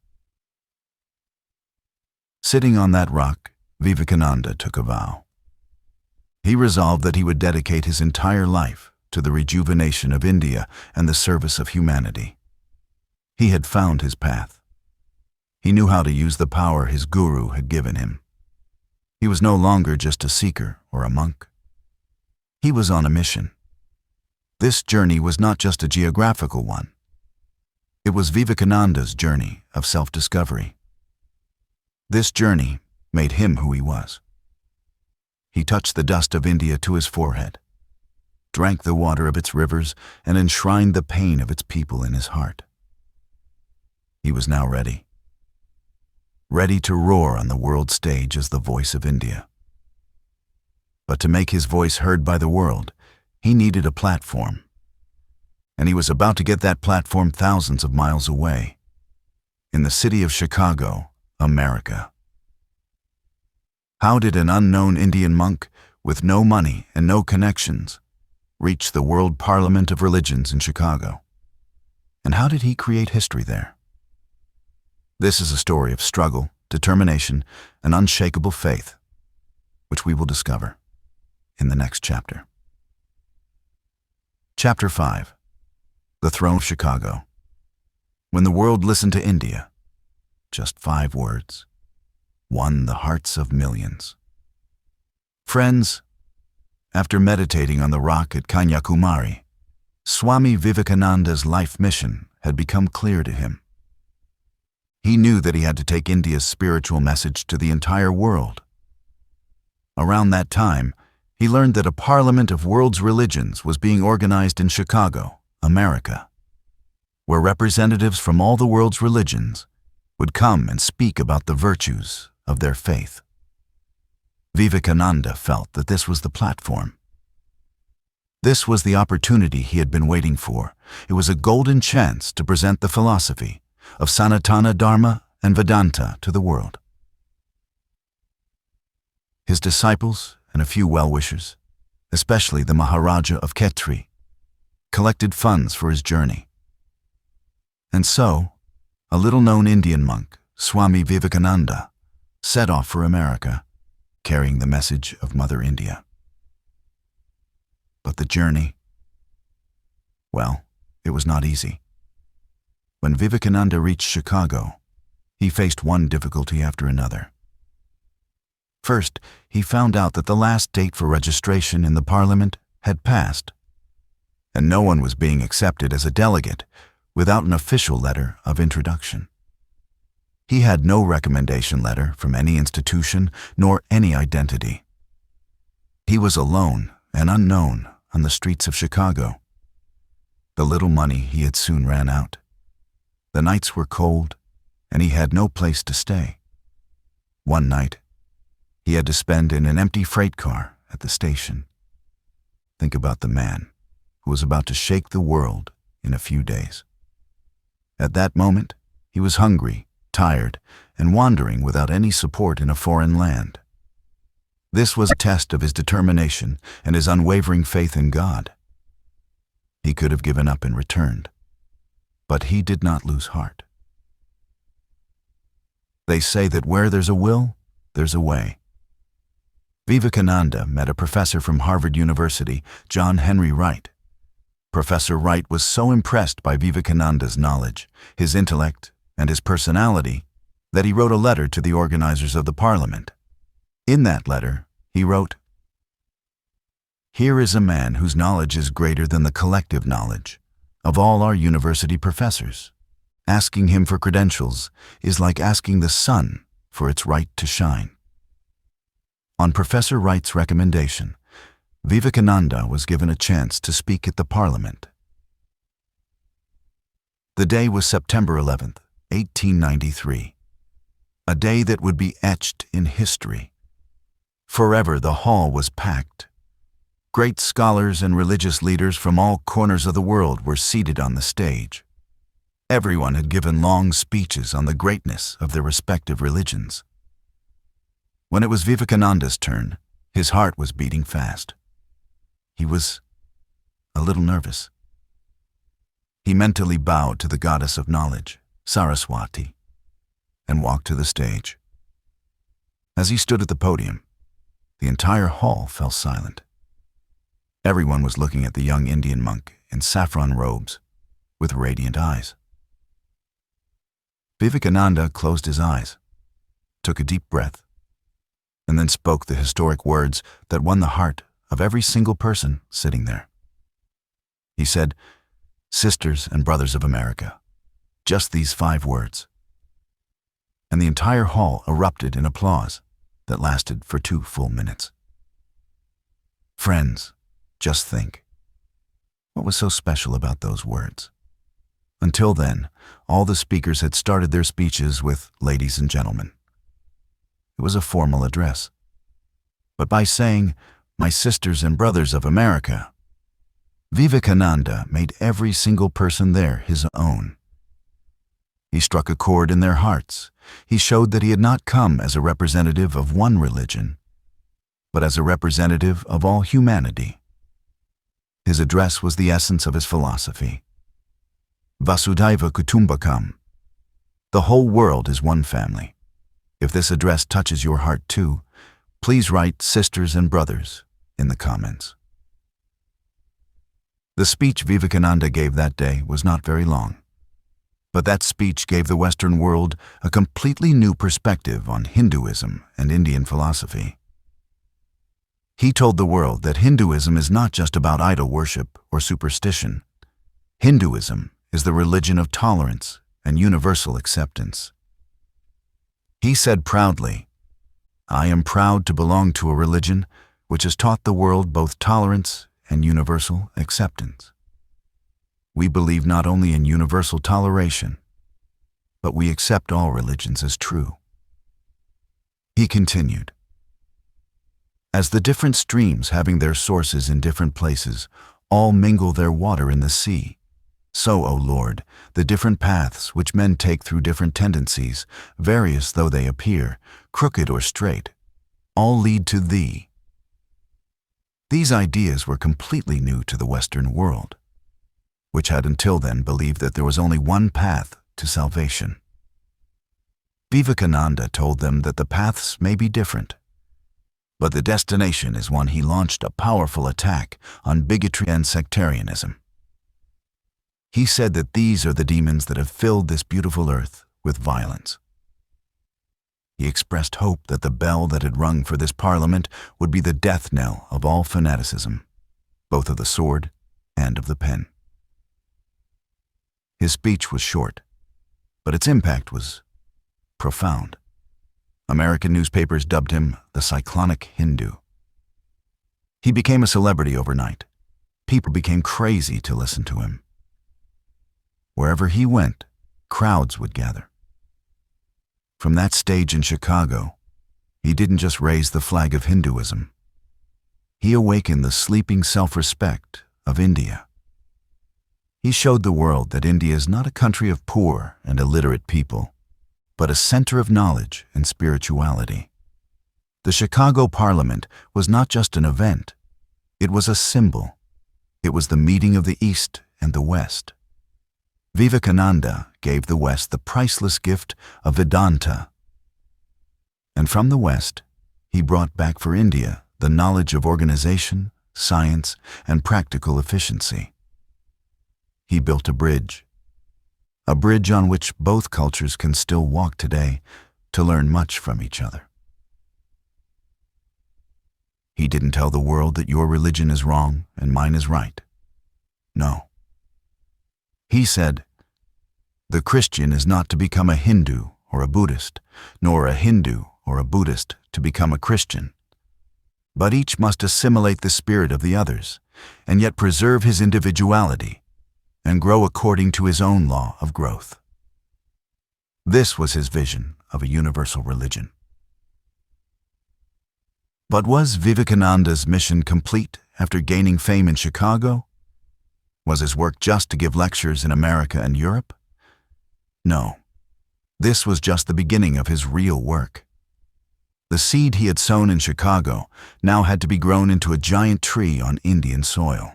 Sitting on that rock, Vivekananda took a vow. He resolved that he would dedicate his entire life to the rejuvenation of India and the service of humanity. He had found his path. He knew how to use the power his guru had given him. He was no longer just a seeker or a monk. He was on a mission. This journey was not just a geographical one. It was Vivekananda's journey of self-discovery. This journey made him who he was. He touched the dust of India to his forehead, drank the water of its rivers, and enshrined the pain of its people in his heart. He was now ready to roar on the world stage as the voice of India. But to make his voice heard by the world, he needed a platform. And he was about to get that platform thousands of miles away, in the city of Chicago, America. How did an unknown Indian monk, with no money and no connections, reach the World Parliament of Religions in Chicago? And how did he create history there? This is a story of struggle, determination, and unshakable faith, which we will discover in the next chapter. Chapter 5. The Throne of Chicago. When the world listened to India, just 5 words, won the hearts of millions. Friends, after meditating on the rock at Kanyakumari, Swami Vivekananda's life mission had become clear to him. He knew that he had to take India's spiritual message to the entire world. Around that time, he learned that a parliament of world's religions was being organized in Chicago, America. where representatives from all the world's religions would come and speak about the virtues of their faith. Vivekananda felt that this was the platform. This was the opportunity he had been waiting for. It was a golden chance to present the philosophy of Sanatana Dharma and Vedanta to the world. His disciples and a few well-wishers, especially the Maharaja of Khetri, collected funds for his journey. And so, a little-known Indian monk, Swami Vivekananda, set off for America, carrying the message of Mother India. But the journey, well, it was not easy. When Vivekananda reached Chicago, he faced one difficulty after another. First, he found out that the last date for registration in the Parliament had passed, and no one was being accepted as a delegate without an official letter of introduction. He had no recommendation letter from any institution nor any identity. He was alone and unknown on the streets of Chicago. The little money he had soon ran out. The nights were cold, and he had no place to stay. One night, he had to spend in an empty freight car at the station. Think about the man who was about to shake the world in a few days. At that moment, he was hungry, tired, and wandering without any support in a foreign land. This was a test of his determination and his unwavering faith in God. He could have given up and returned, but he did not lose heart. They say that where there's a will, there's a way. Vivekananda met a professor from Harvard University, John Henry Wright. Professor Wright was so impressed by Vivekananda's knowledge, his intellect, and his personality that he wrote a letter to the organizers of the Parliament. In that letter, he wrote, "Here is a man whose knowledge is greater than the collective knowledge of all our university professors. Asking him for credentials is like asking the sun for its right to shine." On Professor Wright's recommendation, Vivekananda was given a chance to speak at the Parliament. The day was September 11th, 1893, a day that would be etched in history. Forever the hall was packed. Great scholars and religious leaders from all corners of the world were seated on the stage. Everyone had given long speeches on the greatness of their respective religions. When it was Vivekananda's turn, his heart was beating fast. He was a little nervous. He mentally bowed to the goddess of knowledge, Saraswati, and walked to the stage. As he stood at the podium, the entire hall fell silent. Everyone was looking at the young Indian monk in saffron robes with radiant eyes. Vivekananda closed his eyes, took a deep breath, and then spoke the historic words that won the heart of every single person sitting there. He said, "Sisters and brothers of America," just these 5 words. And the entire hall erupted in applause that lasted for 2 full minutes. Friends, just think. What was so special about those words? Until then, all the speakers had started their speeches with "ladies and gentlemen." It was a formal address. But by saying, "My sisters and brothers of America," Vivekananda made every single person there his own. He struck a chord in their hearts. He showed that he had not come as a representative of one religion, but as a representative of all humanity. His address was the essence of his philosophy. Vasudhaiva Kutumbakam. The whole world is one family. If this address touches your heart too, please write "sisters and brothers" in the comments. The speech Vivekananda gave that day was not very long, but that speech gave the Western world a completely new perspective on Hinduism and Indian philosophy. He told the world that Hinduism is not just about idol worship or superstition. Hinduism is the religion of tolerance and universal acceptance. He said proudly, "I am proud to belong to a religion which has taught the world both tolerance and universal acceptance." We believe not only in universal toleration, but we accept all religions as true. He continued, as the different streams having their sources in different places all mingle their water in the sea, so, O Lord, the different paths which men take through different tendencies, various though they appear, crooked or straight, all lead to Thee. These ideas were completely new to the Western world, which had until then believed that there was only one path to salvation. Vivekananda told them that the paths may be different, but the destination is one. He launched a powerful attack on bigotry and sectarianism. He said that these are the demons that have filled this beautiful earth with violence. He expressed hope that the bell that had rung for this parliament would be the death knell of all fanaticism, both of the sword and of the pen. His speech was short, but its impact was profound. American newspapers dubbed him the Cyclonic Hindu. He became a celebrity overnight. People became crazy to listen to him. Wherever he went, crowds would gather. From that stage in Chicago, he didn't just raise the flag of Hinduism. He awakened the sleeping self-respect of India. He showed the world that India is not a country of poor and illiterate people, but a center of knowledge and spirituality. The Chicago Parliament was not just an event, it was a symbol. It was the meeting of the East and the West. Vivekananda gave the West the priceless gift of Vedanta. And from the West, he brought back for India the knowledge of organization, science, and practical efficiency. He built a bridge on which both cultures can still walk today to learn much from each other. He didn't tell the world that your religion is wrong and mine is right. No. He said, the Christian is not to become a Hindu or a Buddhist, nor a Hindu or a Buddhist to become a Christian. But each must assimilate the spirit of the others, and yet preserve his individuality, and grow according to his own law of growth. This was his vision of a universal religion. But was Vivekananda's mission complete after gaining fame in Chicago? Was his work just to give lectures in America and Europe? No. This was just the beginning of his real work. The seed he had sown in Chicago now had to be grown into a giant tree on Indian soil.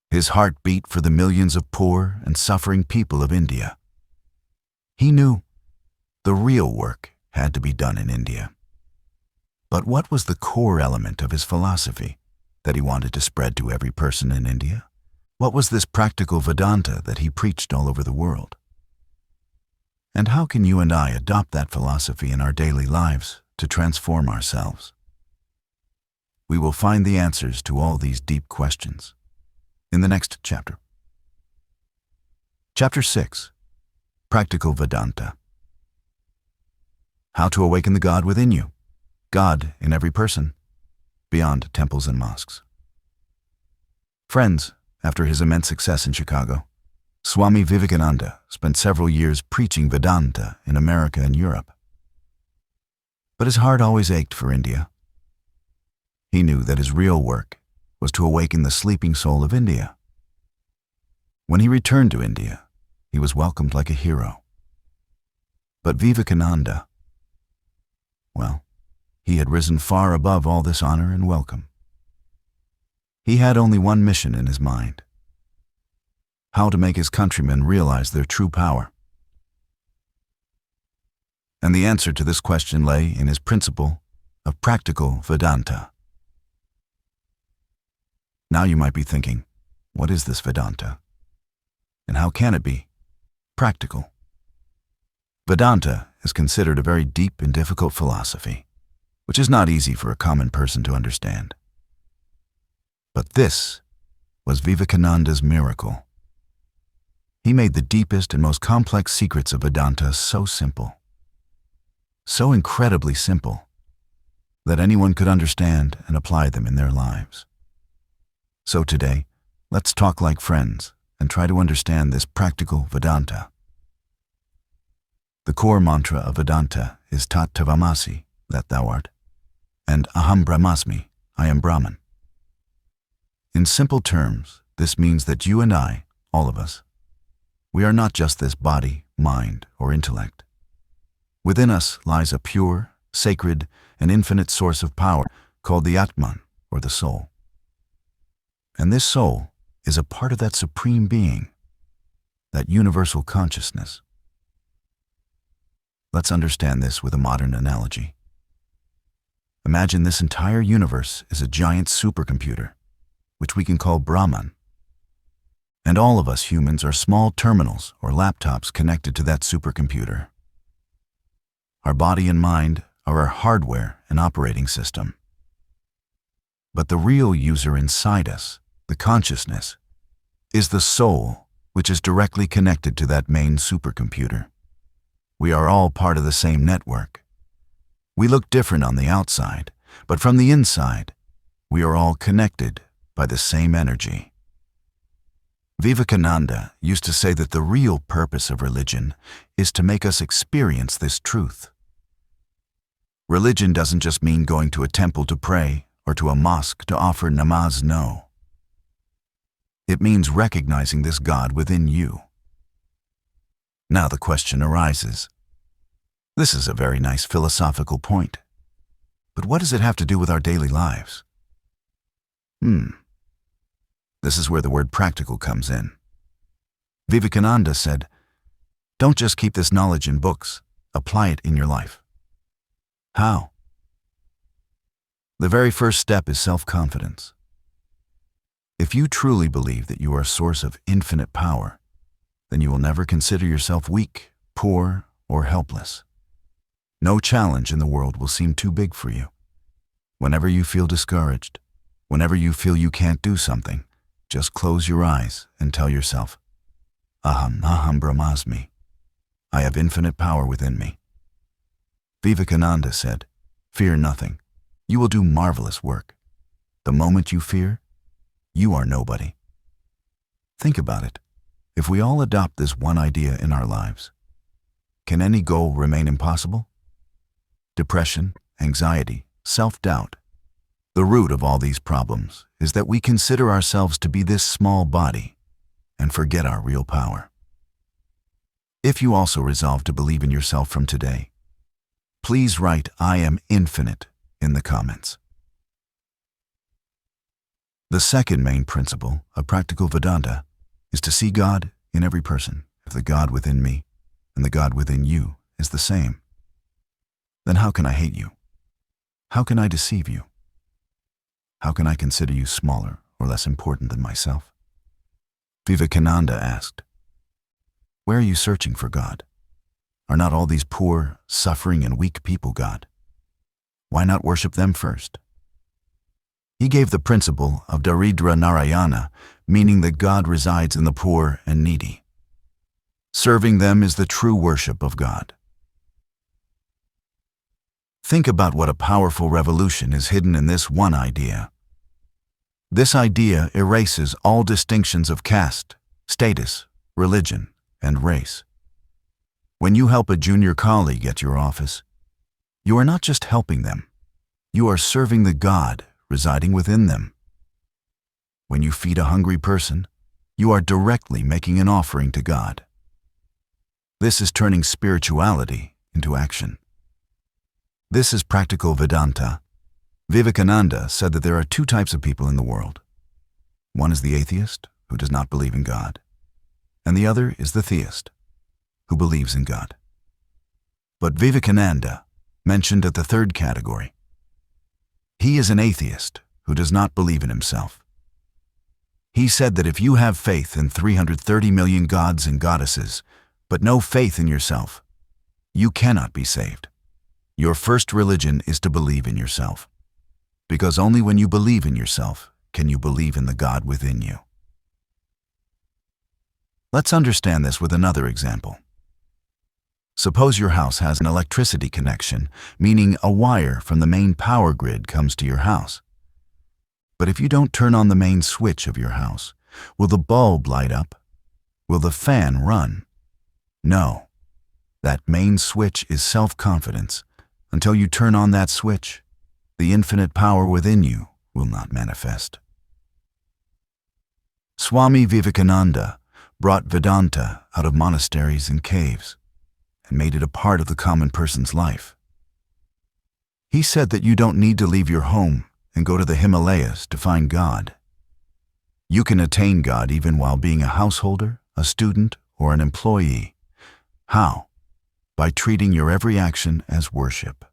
His heart beat for the millions of poor and suffering people of India. He knew the real work had to be done in India. But what was the core element of his philosophy that he wanted to spread to every person in India? What was this practical Vedanta that he preached all over the world? And how can you and I adopt that philosophy in our daily lives to transform ourselves? We will find the answers to all these deep questions in the next chapter. Chapter 6. Practical Vedanta. How to awaken the God within you, God in every person, beyond temples and mosques. Friends, after his immense success in Chicago, Swami Vivekananda spent several years preaching Vedanta in America and Europe. But his heart always ached for India. He knew that his real work was to awaken the sleeping soul of India. When he returned to India, he was welcomed like a hero. But Vivekananda, well, he had risen far above all this honor and welcome. He had only one mission in his mind: how to make his countrymen realize their true power. And the answer to this question lay in his principle of practical Vedanta. Now you might be thinking, what is this Vedanta? And how can it be practical? Vedanta is considered a very deep and difficult philosophy, which is not easy for a common person to understand. But this was Vivekananda's miracle. He made the deepest and most complex secrets of Vedanta so simple, so incredibly simple, that anyone could understand and apply them in their lives. So today, let's talk like friends and try to understand this practical Vedanta. The core mantra of Vedanta is Tat Tvamasi, that thou art, and Aham Brahmasmi, I am Brahman. In simple terms, this means that you and I, all of us, we are not just this body, mind, or intellect. Within us lies a pure, sacred, and infinite source of power called the Atman, or the soul. And this soul is a part of that supreme being, that universal consciousness. Let's understand this with a modern analogy. Imagine this entire universe is a giant supercomputer, which we can call Brahman. And all of us humans are small terminals or laptops connected to that supercomputer. Our body and mind are our hardware and operating system. But the real user inside us, the consciousness, is the soul, which is directly connected to that main supercomputer. We are all part of the same network. We look different on the outside, but from the inside, we are all connected by the same energy. Vivekananda used to say that the real purpose of religion is to make us experience this truth. Religion doesn't just mean going to a temple to pray or to a mosque to offer namaz, no. It means recognizing this God within you. Now the question arises. This is a very nice philosophical point. But what does it have to do with our daily lives? This is where the word practical comes in. Vivekananda said, don't just keep this knowledge in books, apply it in your life. How? The very first step is self-confidence. If you truly believe that you are a source of infinite power, then you will never consider yourself weak, poor, or helpless. No challenge in the world will seem too big for you. Whenever you feel discouraged, whenever you feel you can't do something, just close your eyes and tell yourself, Aham Brahmasmi, I have infinite power within me. Vivekananda said, fear nothing. You will do marvelous work. The moment you fear, you are nobody. Think about it. If we all adopt this one idea in our lives, can any goal remain impossible? Depression, anxiety, self-doubt. The root of all these problems is that we consider ourselves to be this small body and forget our real power. If you also resolve to believe in yourself from today, please write I am infinite in the comments. The second main principle of practical Vedanta is to see God in every person. If the God within me and the God within you is the same, then how can I hate you? How can I deceive you? How can I consider you smaller or less important than myself? Vivekananda asked, where are you searching for God? Are not all these poor, suffering, and weak people God? Why not worship them first? He gave the principle of Daridra Narayana, meaning that God resides in the poor and needy. Serving them is the true worship of God. Think about what a powerful revolution is hidden in this one idea. This idea erases all distinctions of caste, status, religion, and race. When you help a junior colleague at your office, you are not just helping them, you are serving the God residing within them. When you feed a hungry person, you are directly making an offering to God. This is turning spirituality into action. This is practical Vedanta. Vivekananda said that there are two types of people in the world. One is the atheist, who does not believe in God, and the other is the theist, who believes in God. But Vivekananda mentioned at the third category. He is an atheist who does not believe in himself. He said that if you have faith in 330 million gods and goddesses, but no faith in yourself, you cannot be saved. Your first religion is to believe in yourself, because only when you believe in yourself can you believe in the God within you. Let's understand this with another example. Suppose your house has an electricity connection, meaning a wire from the main power grid comes to your house. But if you don't turn on the main switch of your house, will the bulb light up Will the fan run? No. That main switch is self-confidence. Until you turn on that switch, the infinite power within you will not manifest. Swami Vivekananda brought Vedanta out of monasteries and caves and made it a part of the common person's life. He said that you don't need to leave your home and go to the Himalayas to find God. You can attain God even while being a householder, a student, or an employee. How? By treating your every action as worship.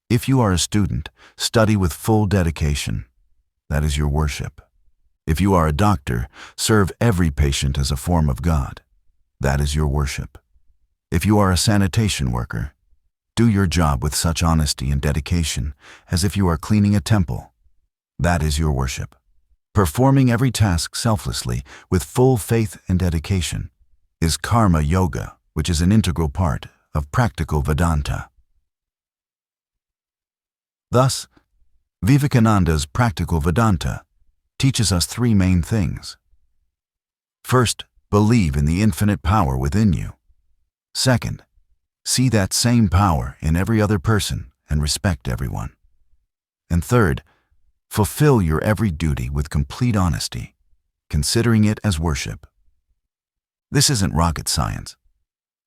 If you are a student, study with full dedication. That is your worship. If you are a doctor, serve every patient as a form of God. That is your worship. If you are a sanitation worker, do your job with such honesty and dedication as if you are cleaning a temple. That is your worship. Performing every task selflessly with full faith and dedication is karma yoga, which is an integral part of practical Vedanta. Thus, Vivekananda's practical Vedanta teaches us three main things. First, believe in the infinite power within you. Second, see that same power in every other person and respect everyone. And third, fulfill your every duty with complete honesty, considering it as worship. This isn't rocket science.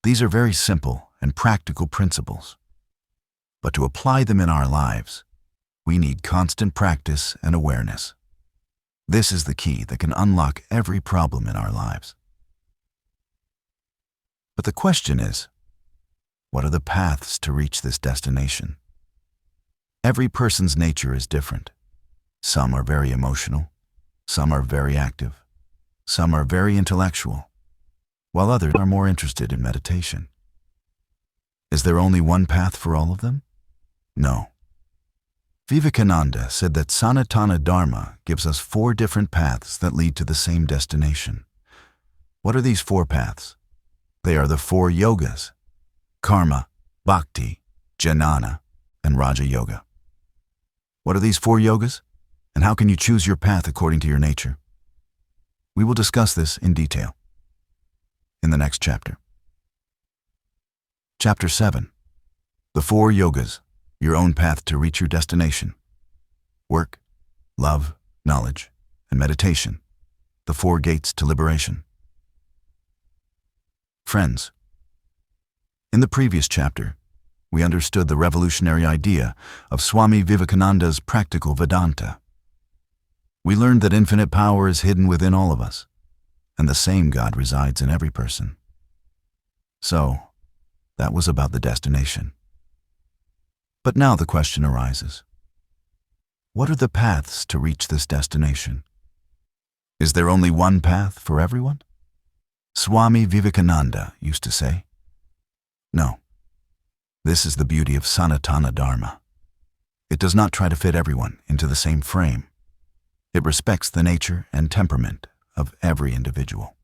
These are very simple and practical principles. But to apply them in our lives, we need constant practice and awareness. This is the key that can unlock every problem in our lives. But the question is, what are the paths to reach this destination? Every person's nature is different. Some are very emotional, some are very active, some are very intellectual, while others are more interested in meditation. Is there only one path for all of them? No. Vivekananda said that Sanatana Dharma gives us 4 different paths that lead to the same destination. What are these 4 paths? They are the 4 yogas: karma, bhakti, jnana, and raja yoga. What are these 4 yogas? And how can you choose your path according to your nature? We will discuss this in detail in the next chapter. Chapter 7. The 4 yogas, your own path to reach your destination. Work, love, knowledge, and meditation, the 4 gates to liberation. Friends, in the previous chapter, we understood the revolutionary idea of Swami Vivekananda's practical Vedanta. We learned that infinite power is hidden within all of us, and the same God resides in every person. So, that was about the destination. But now the question arises, what are the paths to reach this destination? Is there only one path for everyone? Swami Vivekananda used to say. No. This is the beauty of Sanatana Dharma. It does not try to fit everyone into the same frame. It respects the nature and temperament of every individual.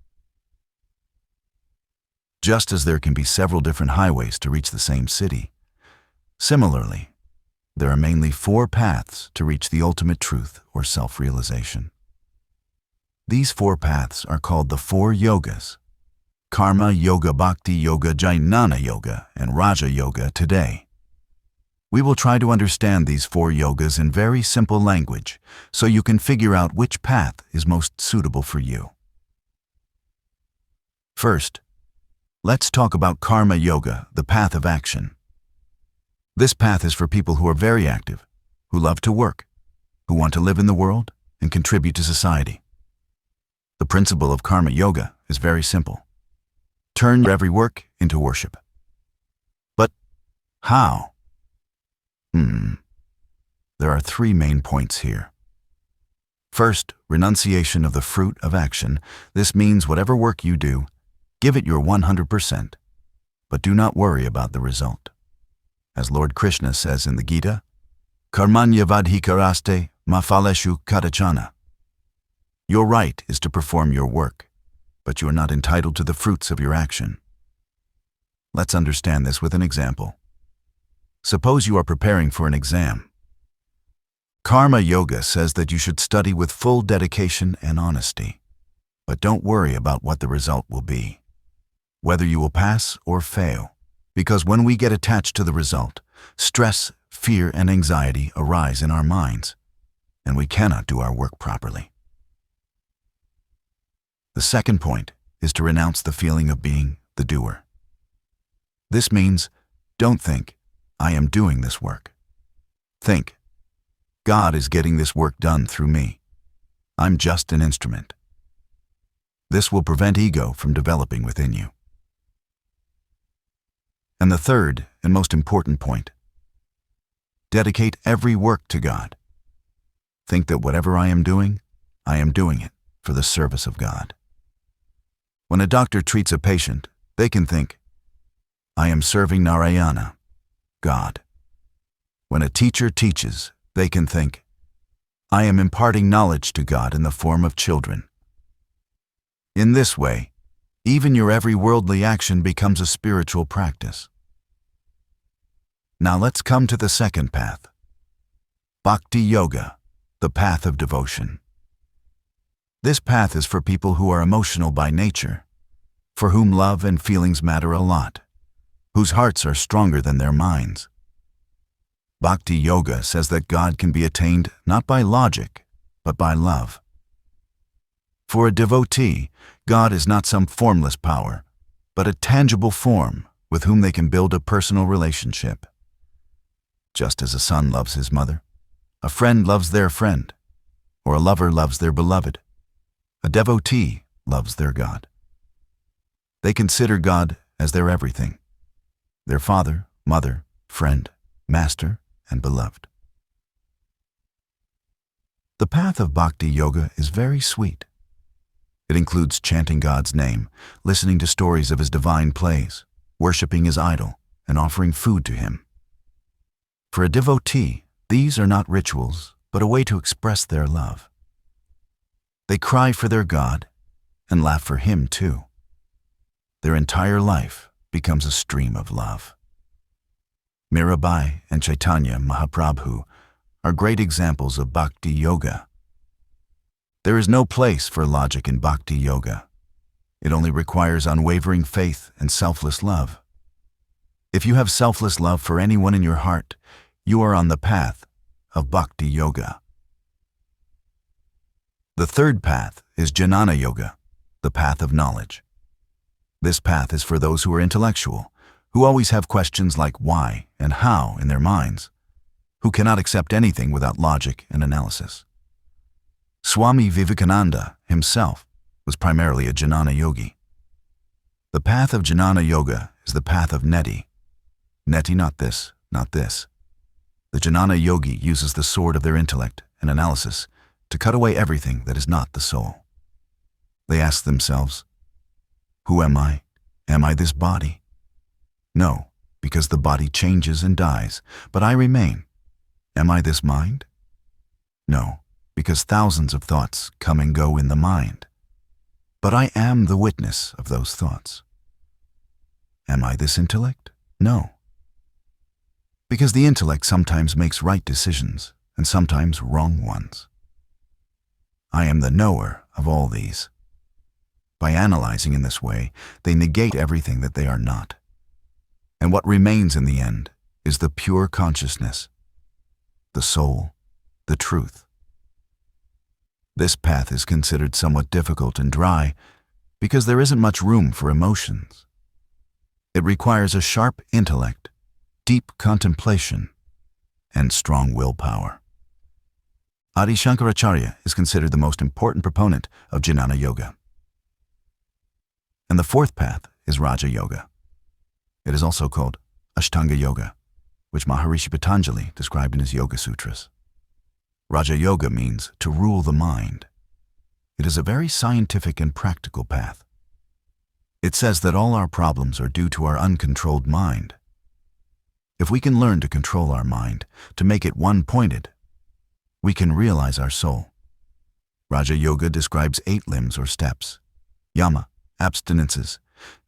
Just as there can be several different highways to reach the same city, similarly, there are mainly 4 paths to reach the ultimate truth or self-realization. These 4 paths are called the 4 yogas: karma yoga, bhakti yoga, jnana yoga, and raja yoga today. We will try to understand these 4 yogas in very simple language so you can figure out which path is most suitable for you. First, let's talk about karma yoga, the path of action. This path is for people who are very active, who love to work, who want to live in the world and contribute to society. The principle of karma yoga is very simple. Turn your every work into worship. But how? There are 3 main points here. First, renunciation of the fruit of action. This means whatever work you do, give it your 100%, but do not worry about the result. As Lord Krishna says in the Gita, Karmanya vadhikaraste ma phaleshu kadachana. Your right is to perform your work, but you are not entitled to the fruits of your action. Let's understand this with an example. Suppose you are preparing for an exam. Karma yoga says that you should study with full dedication and honesty. But don't worry about what the result will be, whether you will pass or fail, because when we get attached to the result, stress, fear, and anxiety arise in our minds, and we cannot do our work properly. The second point is to renounce the feeling of being the doer. This means, don't think, I am doing this work. Think, God is getting this work done through me. I'm just an instrument. This will prevent ego from developing within you. And the third and most important point, dedicate every work to God. Think that whatever I am doing it for the service of God. When a doctor treats a patient, they can think, I am serving Narayana, God. When a teacher teaches, they can think, I am imparting knowledge to God in the form of children. In this way, even your every worldly action becomes a spiritual practice. Now let's come to the second path. Bhakti Yoga, the path of devotion. This path is for people who are emotional by nature, for whom love and feelings matter a lot, whose hearts are stronger than their minds. Bhakti Yoga says that God can be attained not by logic, but by love. For a devotee, God is not some formless power, but a tangible form with whom they can build a personal relationship. Just as a son loves his mother, a friend loves their friend, or a lover loves their beloved, a devotee loves their God. They consider God as their everything, their father, mother, friend, master, and beloved. The path of Bhakti Yoga is very sweet. It includes chanting God's name, listening to stories of His divine plays, worshiping His idol, and offering food to Him. For a devotee, these are not rituals, but a way to express their love. They cry for their God and laugh for Him too. Their entire life becomes a stream of love. Mirabai and Chaitanya Mahaprabhu are great examples of Bhakti Yoga. There is no place for logic in Bhakti Yoga. It only requires unwavering faith and selfless love. If you have selfless love for anyone in your heart, you are on the path of Bhakti Yoga. The third path is Jnana Yoga, the path of knowledge. This path is for those who are intellectual, who always have questions like why and how in their minds, who cannot accept anything without logic and analysis. Swami Vivekananda himself was primarily a Jnana yogi. The path of Jnana Yoga is the path of neti. Neti, not this, not this. The Jnana yogi uses the sword of their intellect and analysis to cut away everything that is not the soul. They ask themselves, who am I? Am I this body? No, because the body changes and dies, but I remain. Am I this mind? No, because thousands of thoughts come and go in the mind. But I am the witness of those thoughts. Am I this intellect? No. Because the intellect sometimes makes right decisions and sometimes wrong ones. I am the knower of all these. By analyzing in this way, they negate everything that they are not. And what remains in the end is the pure consciousness, the soul, the truth. This path is considered somewhat difficult and dry because there isn't much room for emotions. It requires a sharp intellect, deep contemplation, and strong willpower. Adi Shankaracharya is considered the most important proponent of Jnana Yoga. And the fourth path is Raja Yoga. It is also called Ashtanga Yoga, which Maharishi Patanjali described in his Yoga Sutras. Raja Yoga means to rule the mind. It is a very scientific and practical path. It says that all our problems are due to our uncontrolled mind. If we can learn to control our mind, to make it one-pointed, we can realize our soul. Raja Yoga describes 8 limbs or steps: yama, abstinences;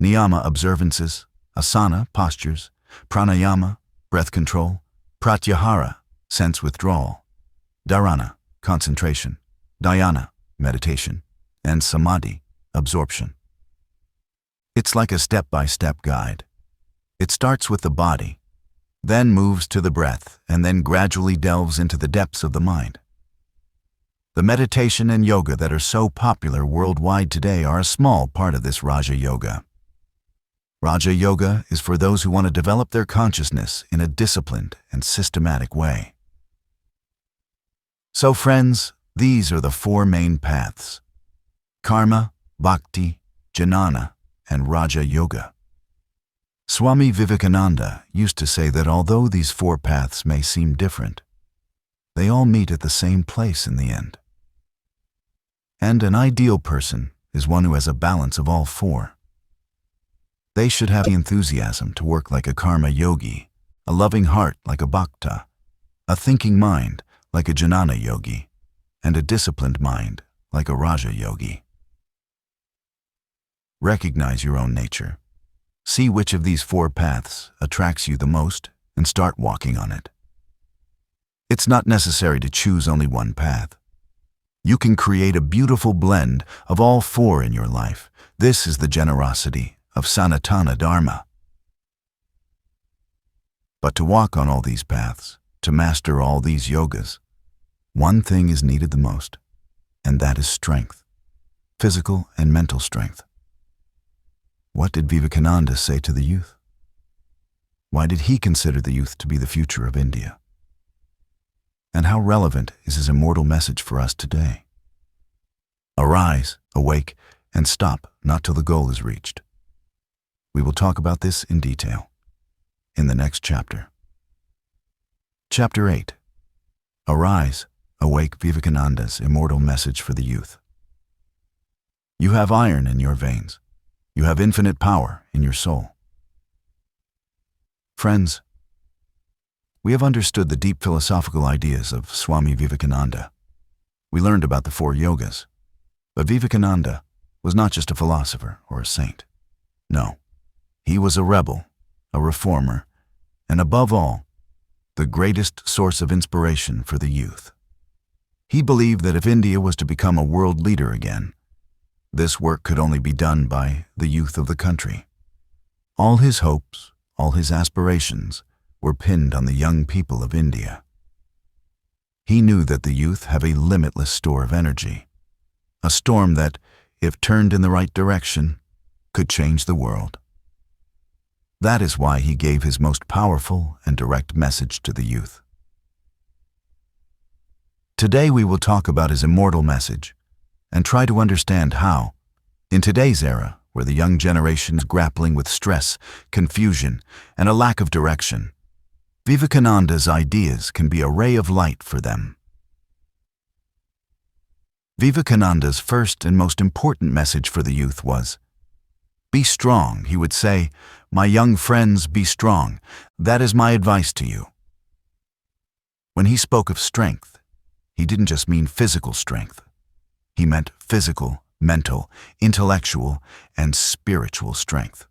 niyama, observances; asana, postures; pranayama, breath control; pratyahara, sense withdrawal; dharana, concentration; dhyana, meditation; and samadhi, absorption. It's like a step-by-step guide. It starts with the body, then moves to the breath, and then gradually delves into the depths of the mind. The meditation and yoga that are so popular worldwide today are a small part of this Raja Yoga. Raja Yoga is for those who want to develop their consciousness in a disciplined and systematic way. So friends, these are the four main paths: Karma, Bhakti, Jnana, and Raja Yoga. Swami Vivekananda used to say that although these four paths may seem different, they all meet at the same place in the end. And an ideal person is one who has a balance of all four. They should have the enthusiasm to work like a karma yogi, a loving heart like a bhakta, a thinking mind like a jnana yogi, and a disciplined mind like a Raja yogi. Recognize your own nature. See which of these four paths attracts you the most and start walking on it. It's not necessary to choose only one path. You can create a beautiful blend of all four in your life. This is the generosity of Sanatana Dharma. But to walk on all these paths, to master all these yogas, one thing is needed the most, and that is strength, physical and mental strength. What did Vivekananda say to the youth? Why did he consider the youth to be the future of India? And how relevant is his immortal message for us today? Arise, awake, and stop not till the goal is reached. We will talk about this in detail in the next chapter. Chapter 8. Arise, awake, Vivekananda's immortal message for the youth. You have iron in your veins. You have infinite power in your soul. Friends, we have understood the deep philosophical ideas of Swami Vivekananda. We learned about the four yogas. But Vivekananda was not just a philosopher or a saint. No, he was a rebel, a reformer, and above all, the greatest source of inspiration for the youth. He believed that if India was to become a world leader again, this work could only be done by the youth of the country. All his hopes, all his aspirations were pinned on the young people of India. He knew that the youth have a limitless store of energy, a storm that, if turned in the right direction, could change the world. That is why he gave his most powerful and direct message to the youth. Today we will talk about his immortal message and try to understand how, in today's era, where the young generation is grappling with stress, confusion, and a lack of direction, Vivekananda's ideas can be a ray of light for them. Vivekananda's first and most important message for the youth was, "Be strong," he would say, "My young friends, be strong. That is my advice to you." When he spoke of strength, he didn't just mean physical strength. He meant physical, mental, intellectual, and spiritual strength.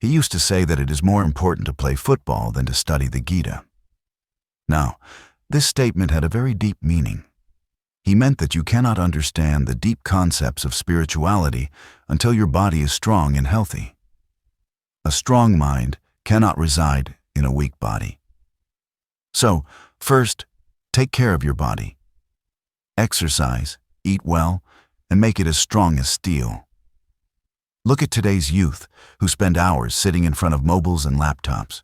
He used to say that it is more important to play football than to study the Gita. Now, this statement had a very deep meaning. He meant that you cannot understand the deep concepts of spirituality until your body is strong and healthy. A strong mind cannot reside in a weak body. So, first, take care of your body. Exercise, eat well, and make it as strong as steel. Look at today's youth, who spend hours sitting in front of mobiles and laptops,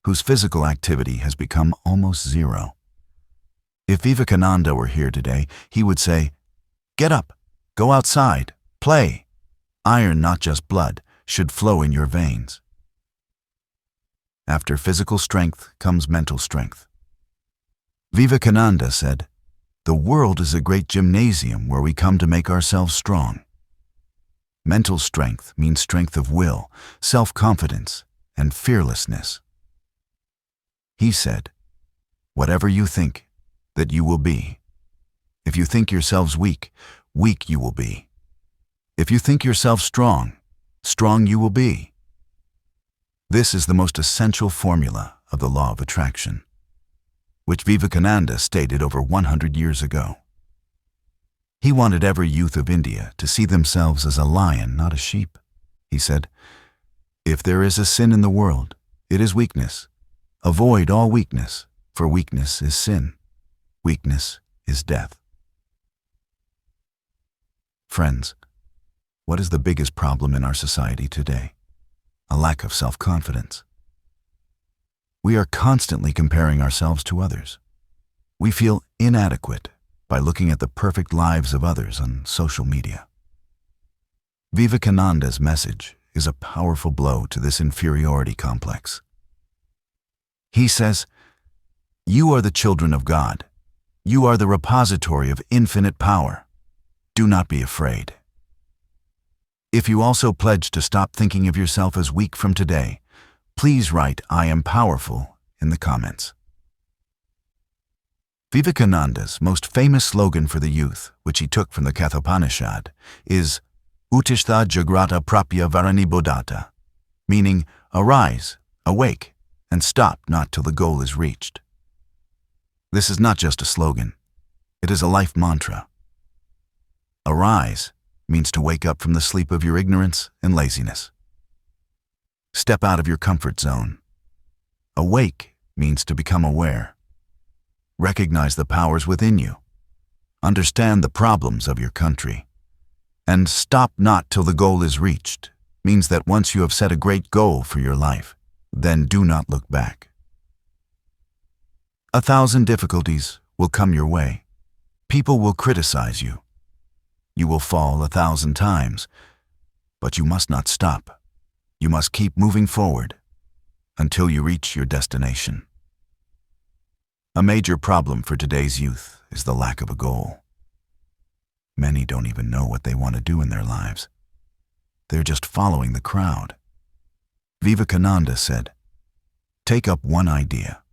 whose physical activity has become almost zero. If Vivekananda were here today, he would say, "Get up, go outside, play. Iron, not just blood, should flow in your veins." After physical strength comes mental strength. Vivekananda said, "The world is a great gymnasium where we come to make ourselves strong." Mental strength means strength of will, self-confidence, and fearlessness. He said, "Whatever you think, that you will be. If you think yourselves weak, weak you will be. If you think yourself strong, strong you will be." This is the most essential formula of the law of attraction, which Vivekananda stated over 100 years ago. He wanted every youth of India to see themselves as a lion, not a sheep. He said, "If there is a sin in the world, it is weakness. Avoid all weakness, for weakness is sin. Weakness is death." Friends, what is the biggest problem in our society today? A lack of self-confidence. We are constantly comparing ourselves to others. We feel inadequate by looking at the perfect lives of others on social media. Vivekananda's message is a powerful blow to this inferiority complex. He says, "You are the children of God. You are the repository of infinite power. Do not be afraid." If you also pledge to stop thinking of yourself as weak from today, please write "I am powerful" in the comments. Vivekananda's most famous slogan for the youth, which he took from the Kathopanishad, is Uttishtha Jagrata Prapya Varani Bodhata, meaning arise, awake, and stop not till the goal is reached. This is not just a slogan, it is a life mantra. Arise means to wake up from the sleep of your ignorance and laziness. Step out of your comfort zone. Awake means to become aware. Recognize the powers within you. Understand the problems of your country. And stop not till the goal is reached means that once you have set a great goal for your life, then do not look back. 1,000 difficulties will come your way. People will criticize you. You will fall 1,000 times, but you must not stop. You must keep moving forward until you reach your destination. A major problem for today's youth is the lack of a goal. Many don't even know what they want to do in their lives. They're just following the crowd. Vivekananda said, "Take up one idea.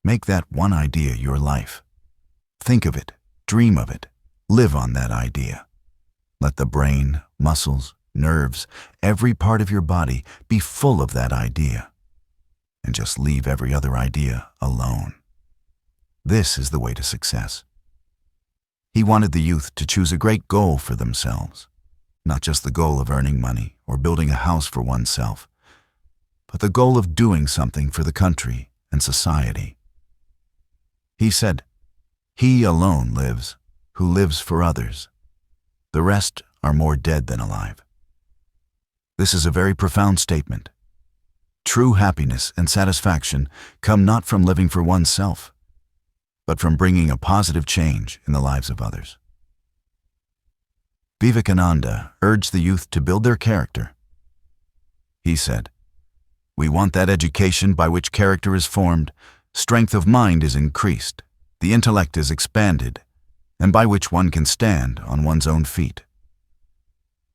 Make that one idea your life. Think of it, dream of it, live on that idea. Let the brain, muscles, nerves, every part of your body be full of that idea. And just leave every other idea alone. This is the way to success." He wanted the youth to choose a great goal for themselves, not just the goal of earning money or building a house for oneself, but the goal of doing something for the country and society. He said, "He alone lives who lives for others. The rest are more dead than alive." This is a very profound statement. True happiness and satisfaction come not from living for oneself, but from bringing a positive change in the lives of others. Vivekananda urged the youth to build their character. He said, "We want that education by which character is formed, strength of mind is increased, the intellect is expanded, and by which one can stand on one's own feet."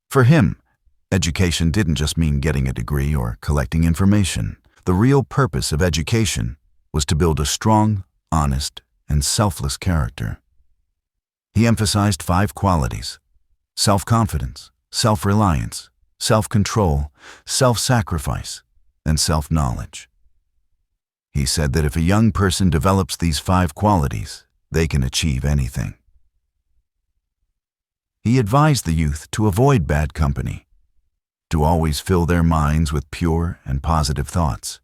For him, education didn't just mean getting a degree or collecting information. The real purpose of education was to build a strong, honest, and selfless character. He emphasized 5 qualities: self-confidence, self-reliance, self-control, self-sacrifice, and self-knowledge. He said that if a young person develops these 5 qualities, they can achieve anything. He advised the youth to avoid bad company, to always fill their minds with pure and positive thoughts,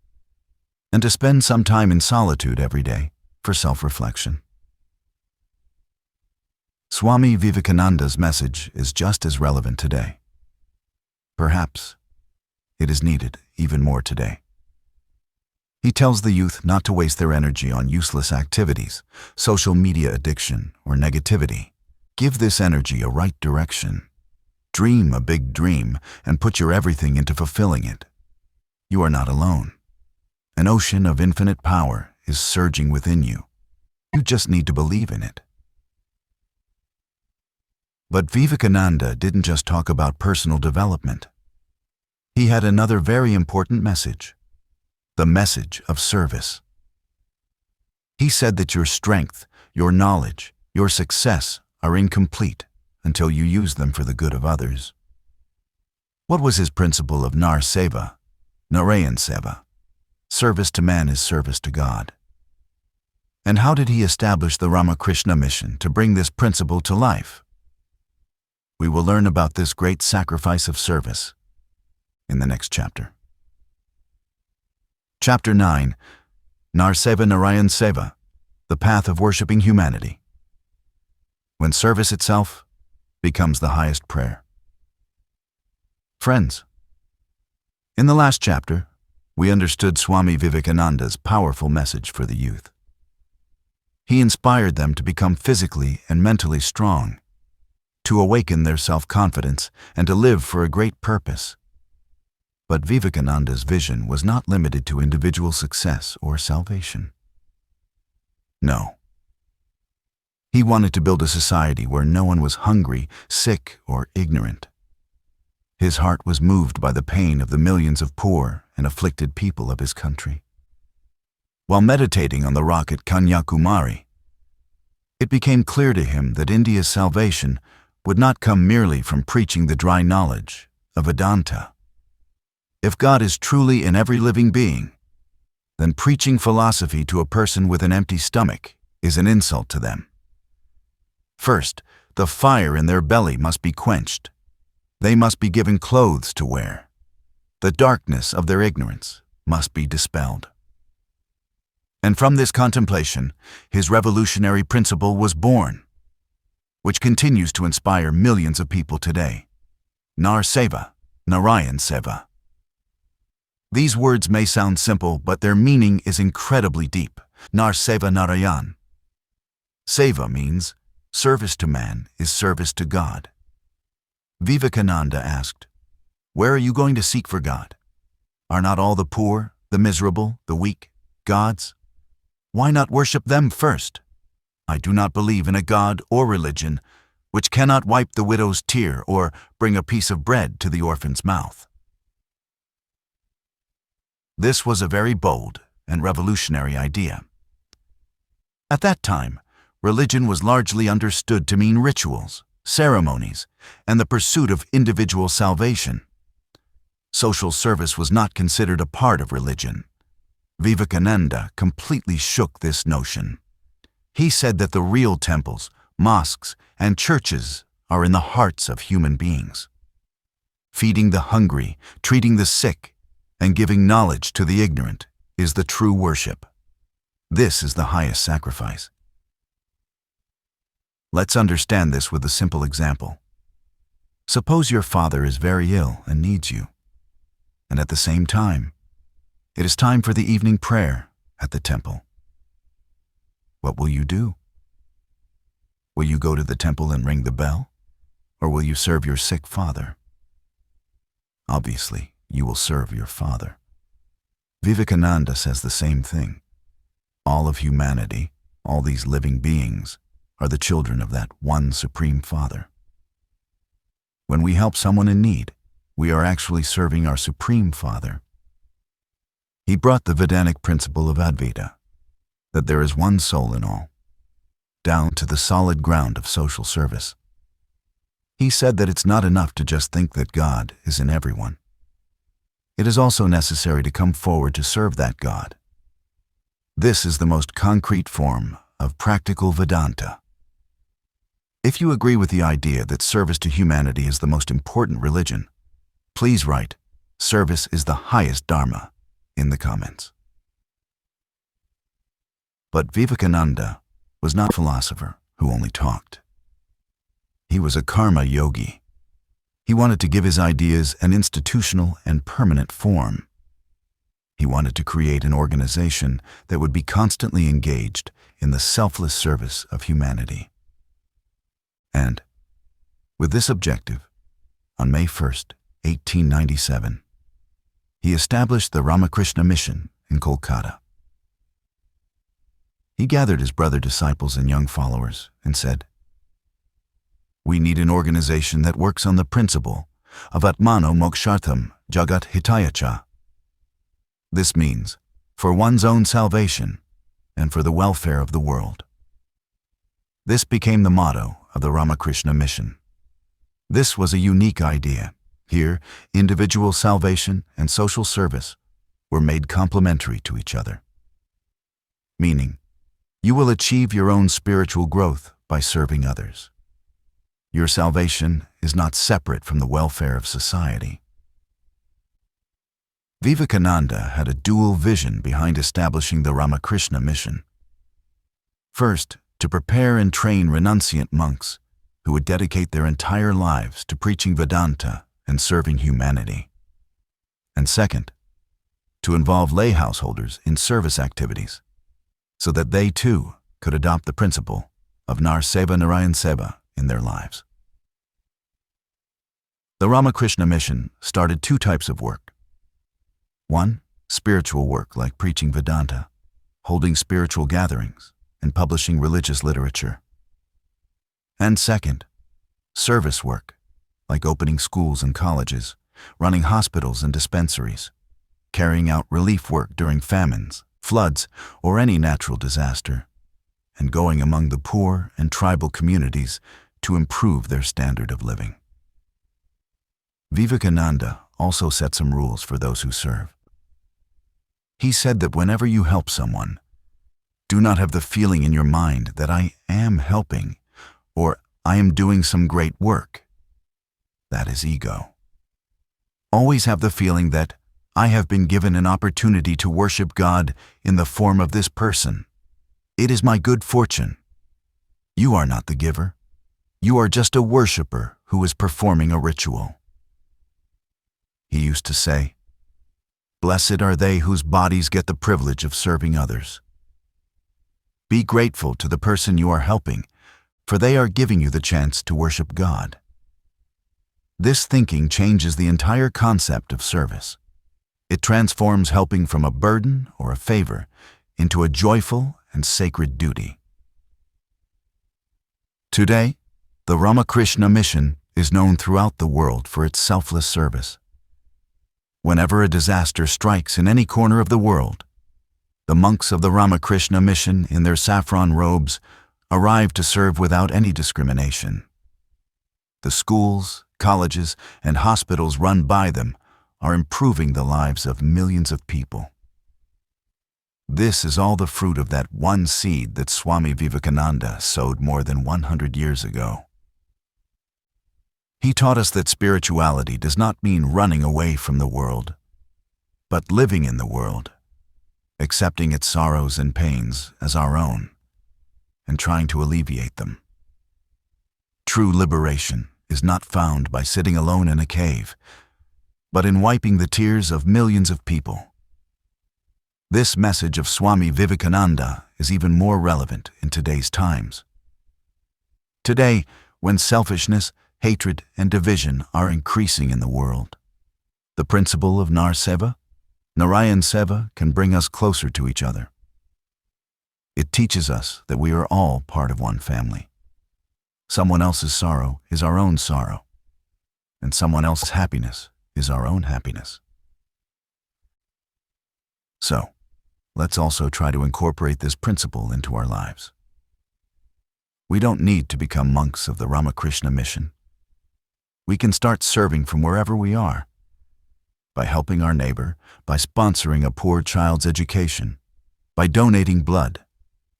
and to spend some time in solitude every day for self-reflection. Swami Vivekananda's message is just as relevant today. Perhaps it is needed even more today. He tells the youth not to waste their energy on useless activities, social media addiction, or negativity. Give this energy a right direction. Dream a big dream and put your everything into fulfilling it. You are not alone. An ocean of infinite power is surging within you. You just need to believe in it. But Vivekananda didn't just talk about personal development. He had another very important message: the message of service. He said that your strength, your knowledge, your success are incomplete until you use them for the good of others. What was his principle of Seva, Narayan Seva? Service to man is service to God. And how did he establish the Ramakrishna mission to bring this principle to life? We will learn about this great sacrifice of service in the next chapter. Chapter 9, Seva Narayan Seva, the path of worshipping humanity. When service itself becomes the highest prayer. Friends, in the last chapter, we understood Swami Vivekananda's powerful message for the youth. He inspired them to become physically and mentally strong, to awaken their self-confidence, and to live for a great purpose. But Vivekananda's vision was not limited to individual success or salvation. No. He wanted to build a society where no one was hungry, sick, or ignorant. His heart was moved by the pain of the millions of poor and afflicted people of his country. While meditating on the rock at Kanyakumari, it became clear to him that India's salvation would not come merely from preaching the dry knowledge of Vedanta. If God is truly in every living being, then preaching philosophy to a person with an empty stomach is an insult to them. First, the fire in their belly must be quenched. They must be given clothes to wear. The darkness of their ignorance must be dispelled. And from this contemplation, his revolutionary principle was born, which continues to inspire millions of people today. Seva, Narayan Seva. These words may sound simple, but their meaning is incredibly deep. Seva Narayan. Seva means service to man is service to God. Vivekananda asked, "Where are you going to seek for God? Are not all the poor, the miserable, the weak, gods? Why not worship them first? I do not believe in a God or religion which cannot wipe the widow's tear or bring a piece of bread to the orphan's mouth." This was a very bold and revolutionary idea. At that time, religion was largely understood to mean rituals, ceremonies, and the pursuit of individual salvation. Social service was not considered a part of religion. Vivekananda completely shook this notion. He said that the real temples, mosques, and churches are in the hearts of human beings. Feeding the hungry, treating the sick, and giving knowledge to the ignorant is the true worship. This is the highest sacrifice. Let's understand this with a simple example. Suppose your father is very ill and needs you, and at the same time, it is time for the evening prayer at the temple. What will you do? Will you go to the temple and ring the bell, or will you serve your sick father? Obviously, you will serve your father. Vivekananda says the same thing. All of humanity, all these living beings, are the children of that one Supreme Father. When we help someone in need, we are actually serving our Supreme Father. He brought the Vedanic principle of Advaita, that there is one soul in all, down to the solid ground of social service. He said that it's not enough to just think that God is in everyone. It is also necessary to come forward to serve that God. This is the most concrete form of practical Vedanta. If you agree with the idea that service to humanity is the most important religion, please write, "Service is the highest Dharma," in the comments. But Vivekananda was not a philosopher who only talked. He was a karma yogi. He wanted to give his ideas an institutional and permanent form. He wanted to create an organization that would be constantly engaged in the selfless service of humanity. And, with this objective, on May 1st, 1897, he established the Ramakrishna Mission in Kolkata. He gathered his brother disciples and young followers and said, "We need an organization that works on the principle of Atmano Mokshartham Jagat Hitayacha. This means for one's own salvation and for the welfare of the world." This became the motto of the Ramakrishna Mission. This was a unique idea. Here, individual salvation and social service were made complementary to each other. Meaning, you will achieve your own spiritual growth by serving others. Your salvation is not separate from the welfare of society. Vivekananda had a dual vision behind establishing the Ramakrishna mission. First, to prepare and train renunciant monks who would dedicate their entire lives to preaching Vedanta and serving humanity. And second, to involve lay householders in service activities so that they too could adopt the principle of Nar Seva Narayan Seva in their lives. The Ramakrishna mission started two types of work. One, spiritual work like preaching Vedanta, holding spiritual gatherings, and publishing religious literature. And second, service work like opening schools and colleges, running hospitals and dispensaries, carrying out relief work during famines, floods, or any natural disaster, and going among the poor and tribal communities to improve their standard of living. Vivekananda also set some rules for those who serve. He said that whenever you help someone, do not have the feeling in your mind that I am helping or I am doing some great work. That is ego. Always have the feeling that I have been given an opportunity to worship God in the form of this person. It is my good fortune. You are not the giver. You are just a worshiper who is performing a ritual. He used to say, "Blessed are they whose bodies get the privilege of serving others." Be grateful to the person you are helping, for they are giving you the chance to worship God. This thinking changes the entire concept of service. It transforms helping from a burden or a favor into a joyful and sacred duty. Today, the Ramakrishna mission is known throughout the world for its selfless service. Whenever a disaster strikes in any corner of the world, the monks of the Ramakrishna mission in their saffron robes arrive to serve without any discrimination. The schools, colleges, and hospitals run by them are improving the lives of millions of people. This is all the fruit of that one seed that Swami Vivekananda sowed more than 100 years ago. He taught us that spirituality does not mean running away from the world, but living in the world, accepting its sorrows and pains as our own, and trying to alleviate them. True liberation is not found by sitting alone in a cave, but in wiping the tears of millions of people. This message of Swami Vivekananda is even more relevant in today's times. Today, when selfishness, hatred, and division are increasing in the world, the principle of Nar Seva, Narayan Seva can bring us closer to each other. It teaches us that we are all part of one family. Someone else's sorrow is our own sorrow, and someone else's happiness is our own happiness. So, let's also try to incorporate this principle into our lives. We don't need to become monks of the Ramakrishna mission. We can start serving from wherever we are, by helping our neighbor, by sponsoring a poor child's education, by donating blood,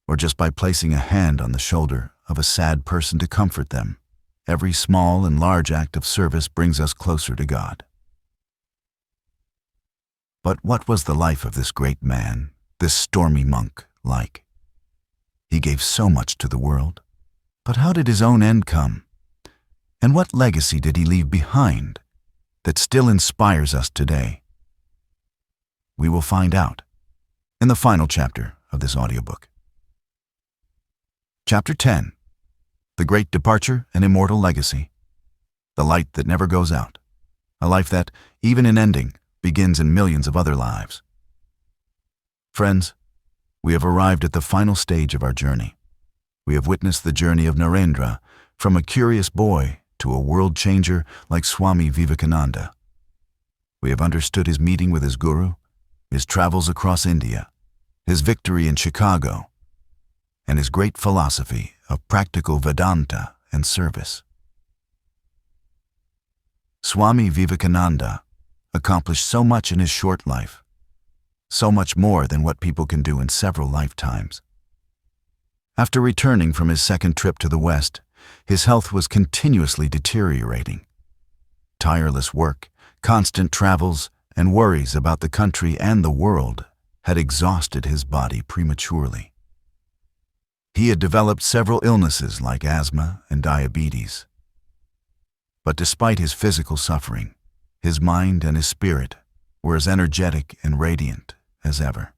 or just by placing a hand on the shoulder of a sad person to comfort them. Every small and large act of service brings us closer to God. But what was the life of this great man, this stormy monk, like? He gave so much to the world, but how did his own end come? And what legacy did he leave behind that still inspires us today? We will find out in the final chapter of this audiobook. Chapter 10, The Great Departure and Immortal Legacy. The light that never goes out. A life that, even in ending, begins in millions of other lives. Friends, we have arrived at the final stage of our journey. We have witnessed the journey of Narendra from a curious boy to a world changer like Swami Vivekananda. We have understood his meeting with his guru, his travels across India, his victory in Chicago, and his great philosophy of practical Vedanta and service. Swami Vivekananda accomplished so much in his short life, so much more than what people can do in several lifetimes. After returning from his second trip to the West, his health was continuously deteriorating. Tireless work, constant travels, and worries about the country and the world had exhausted his body prematurely. He had developed several illnesses like asthma and diabetes. But despite his physical suffering, his mind and his spirit were as energetic and radiant as ever.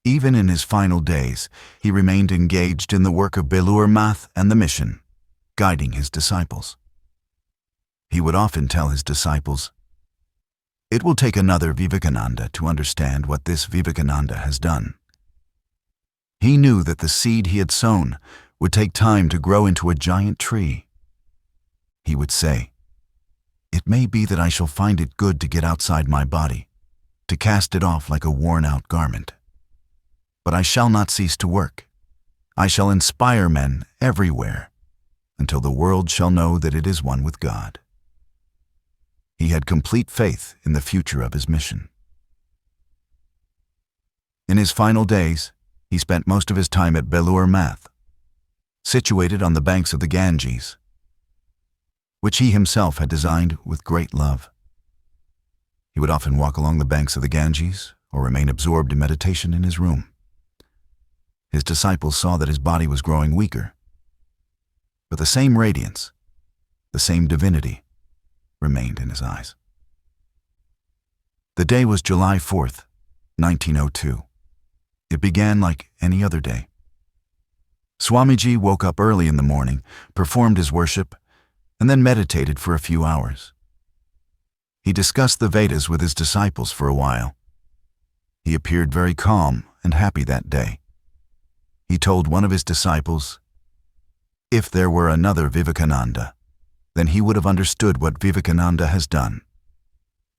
Even in his final days, he remained engaged in the work of Belur Math and the mission, guiding his disciples. He would often tell his disciples, "It will take another Vivekananda to understand what this Vivekananda has done." He knew that the seed he had sown would take time to grow into a giant tree. He would say, "It may be that I shall find it good to get outside my body, to cast it off like a worn-out garment. But I shall not cease to work. I shall inspire men everywhere until the world shall know that it is one with God." He had complete faith in the future of his mission. In his final days, he spent most of his time at Belur Math, situated on the banks of the Ganges, which he himself had designed with great love. He would often walk along the banks of the Ganges or remain absorbed in meditation in his room. His disciples saw that his body was growing weaker, but the same radiance, the same divinity, remained in his eyes. The day was July 4th, 1902. It began like any other day. Swamiji woke up early in the morning, performed his worship, and then meditated for a few hours. He discussed the Vedas with his disciples for a while. He appeared very calm and happy that day. He told one of his disciples, "If there were another Vivekananda, then he would have understood what Vivekananda has done.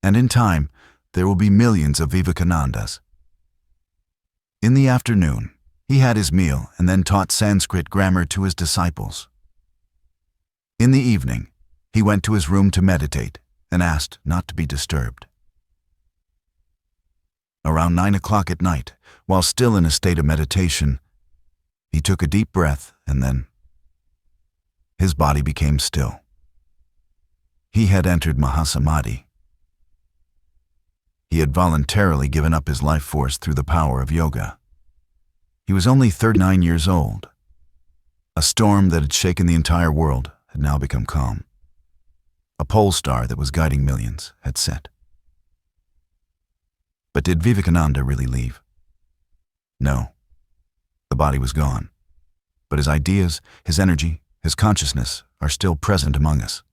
And in time, there will be millions of Vivekanandas." In the afternoon, he had his meal and then taught Sanskrit grammar to his disciples. In the evening, he went to his room to meditate and asked not to be disturbed. Around 9 o'clock at night, while still in a state of meditation, he took a deep breath and then his body became still. He had entered Maha Samadhi. He had voluntarily given up his life force through the power of yoga. He was only 39 years old. A storm that had shaken the entire world had now become calm. A pole star that was guiding millions had set. But did Vivekananda really leave? No. The body was gone. But his ideas, his energy, his consciousness are still present among us.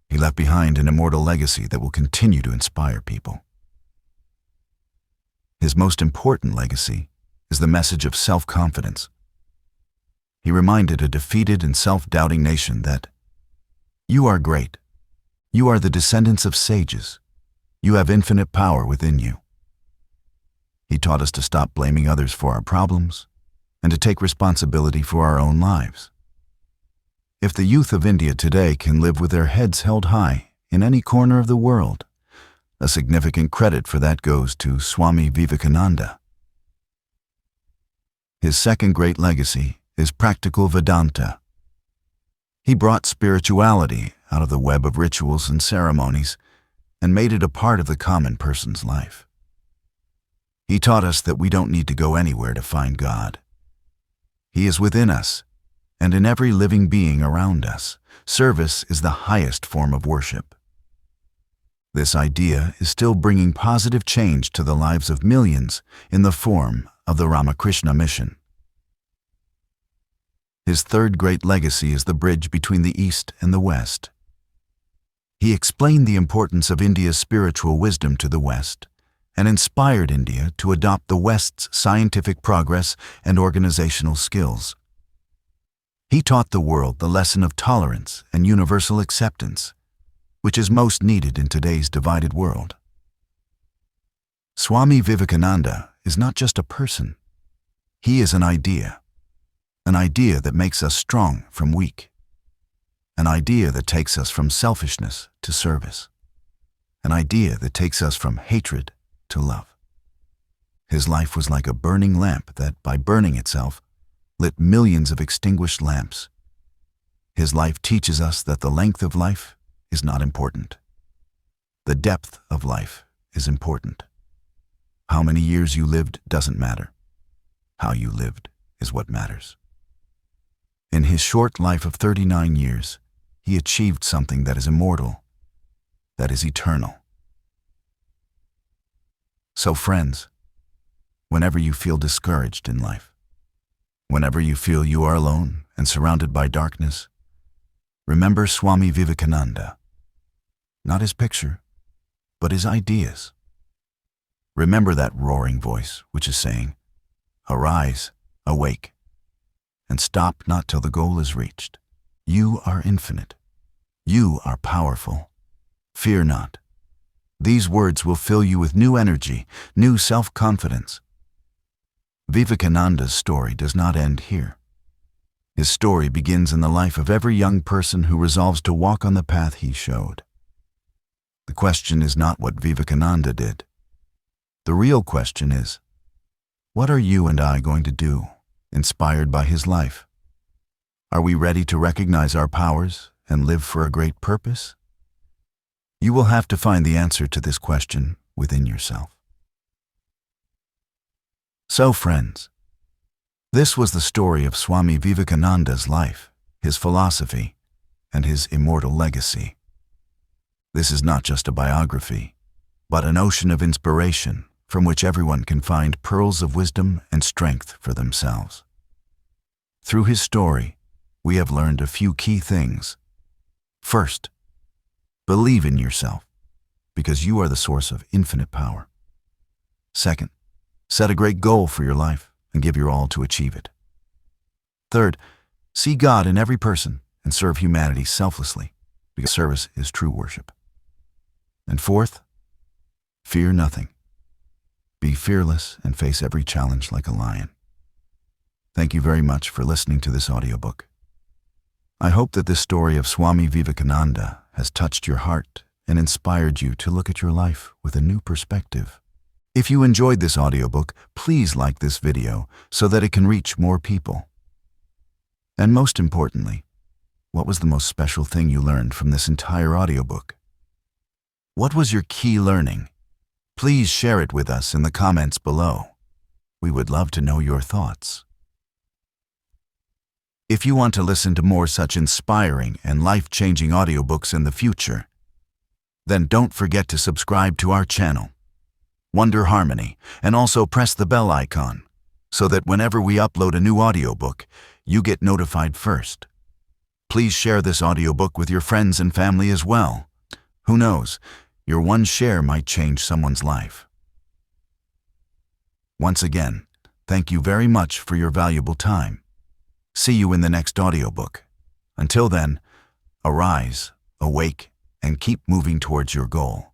He left behind an immortal legacy that will continue to inspire people. His most important legacy is the message of self-confidence. He reminded a defeated and self-doubting nation that, "You are great. You are the descendants of sages. You have infinite power within you." He taught us to stop blaming others for our problems and to take responsibility for our own lives. If the youth of India today can live with their heads held high in any corner of the world, a significant credit for that goes to Swami Vivekananda. His second great legacy is practical Vedanta. He brought spirituality out of the web of rituals and ceremonies and made it a part of the common person's life. He taught us that we don't need to go anywhere to find God. He is within us and in every living being around us. Service is the highest form of worship. This idea is still bringing positive change to the lives of millions in the form of the Ramakrishna mission. His third great legacy is the bridge between the East and the West. He explained the importance of India's spiritual wisdom to the West and inspired India to adopt the West's scientific progress and organizational skills. He taught the world the lesson of tolerance and universal acceptance, which is most needed in today's divided world. Swami Vivekananda is not just a person. He is an idea that makes us strong from weak, an idea that takes us from selfishness to service, an idea that takes us from hatred to love. His life was like a burning lamp that, by burning itself, lit millions of extinguished lamps. His life teaches us that the length of life is not important. The depth of life is important. How many years you lived doesn't matter. How you lived is what matters. In his short life of 39 years, he achieved something that is immortal, that is eternal. So friends, whenever you feel discouraged in life, whenever you feel you are alone and surrounded by darkness, remember Swami Vivekananda. Not his picture, but his ideas. Remember that roaring voice which is saying, "Arise, awake, and stop not till the goal is reached. You are infinite. You are powerful. Fear not." These words will fill you with new energy, new self-confidence. Vivekananda's story does not end here. His story begins in the life of every young person who resolves to walk on the path he showed. The question is not what Vivekananda did. The real question is, what are you and I going to do, inspired by his life? Are we ready to recognize our powers and live for a great purpose? You will have to find the answer to this question within yourself. So friends, this was the story of Swami Vivekananda's life, his philosophy, and his immortal legacy. This is not just a biography, but an ocean of inspiration from which everyone can find pearls of wisdom and strength for themselves. Through his story, we have learned a few key things. First, believe in yourself, because you are the source of infinite power. Second, set a great goal for your life and give your all to achieve it. Third, see God in every person and serve humanity selflessly, because service is true worship. And fourth, fear nothing. Be fearless and face every challenge like a lion. Thank you very much for listening to this audiobook. I hope that this story of Swami Vivekananda has touched your heart and inspired you to look at your life with a new perspective. If you enjoyed this audiobook, please like this video so that it can reach more people. And most importantly, what was the most special thing you learned from this entire audiobook? What was your key learning? Please share it with us in the comments below. We would love to know your thoughts. If you want to listen to more such inspiring and life-changing audiobooks in the future, then don't forget to subscribe to our channel, WonderHarmony, and also press the bell icon so that whenever we upload a new audiobook, you get notified first. Please share this audiobook with your friends and family as well. Who knows, your one share might change someone's life. Once again, thank you very much for your valuable time. See you in the next audiobook. Until then, arise, awake, and keep moving towards your goal.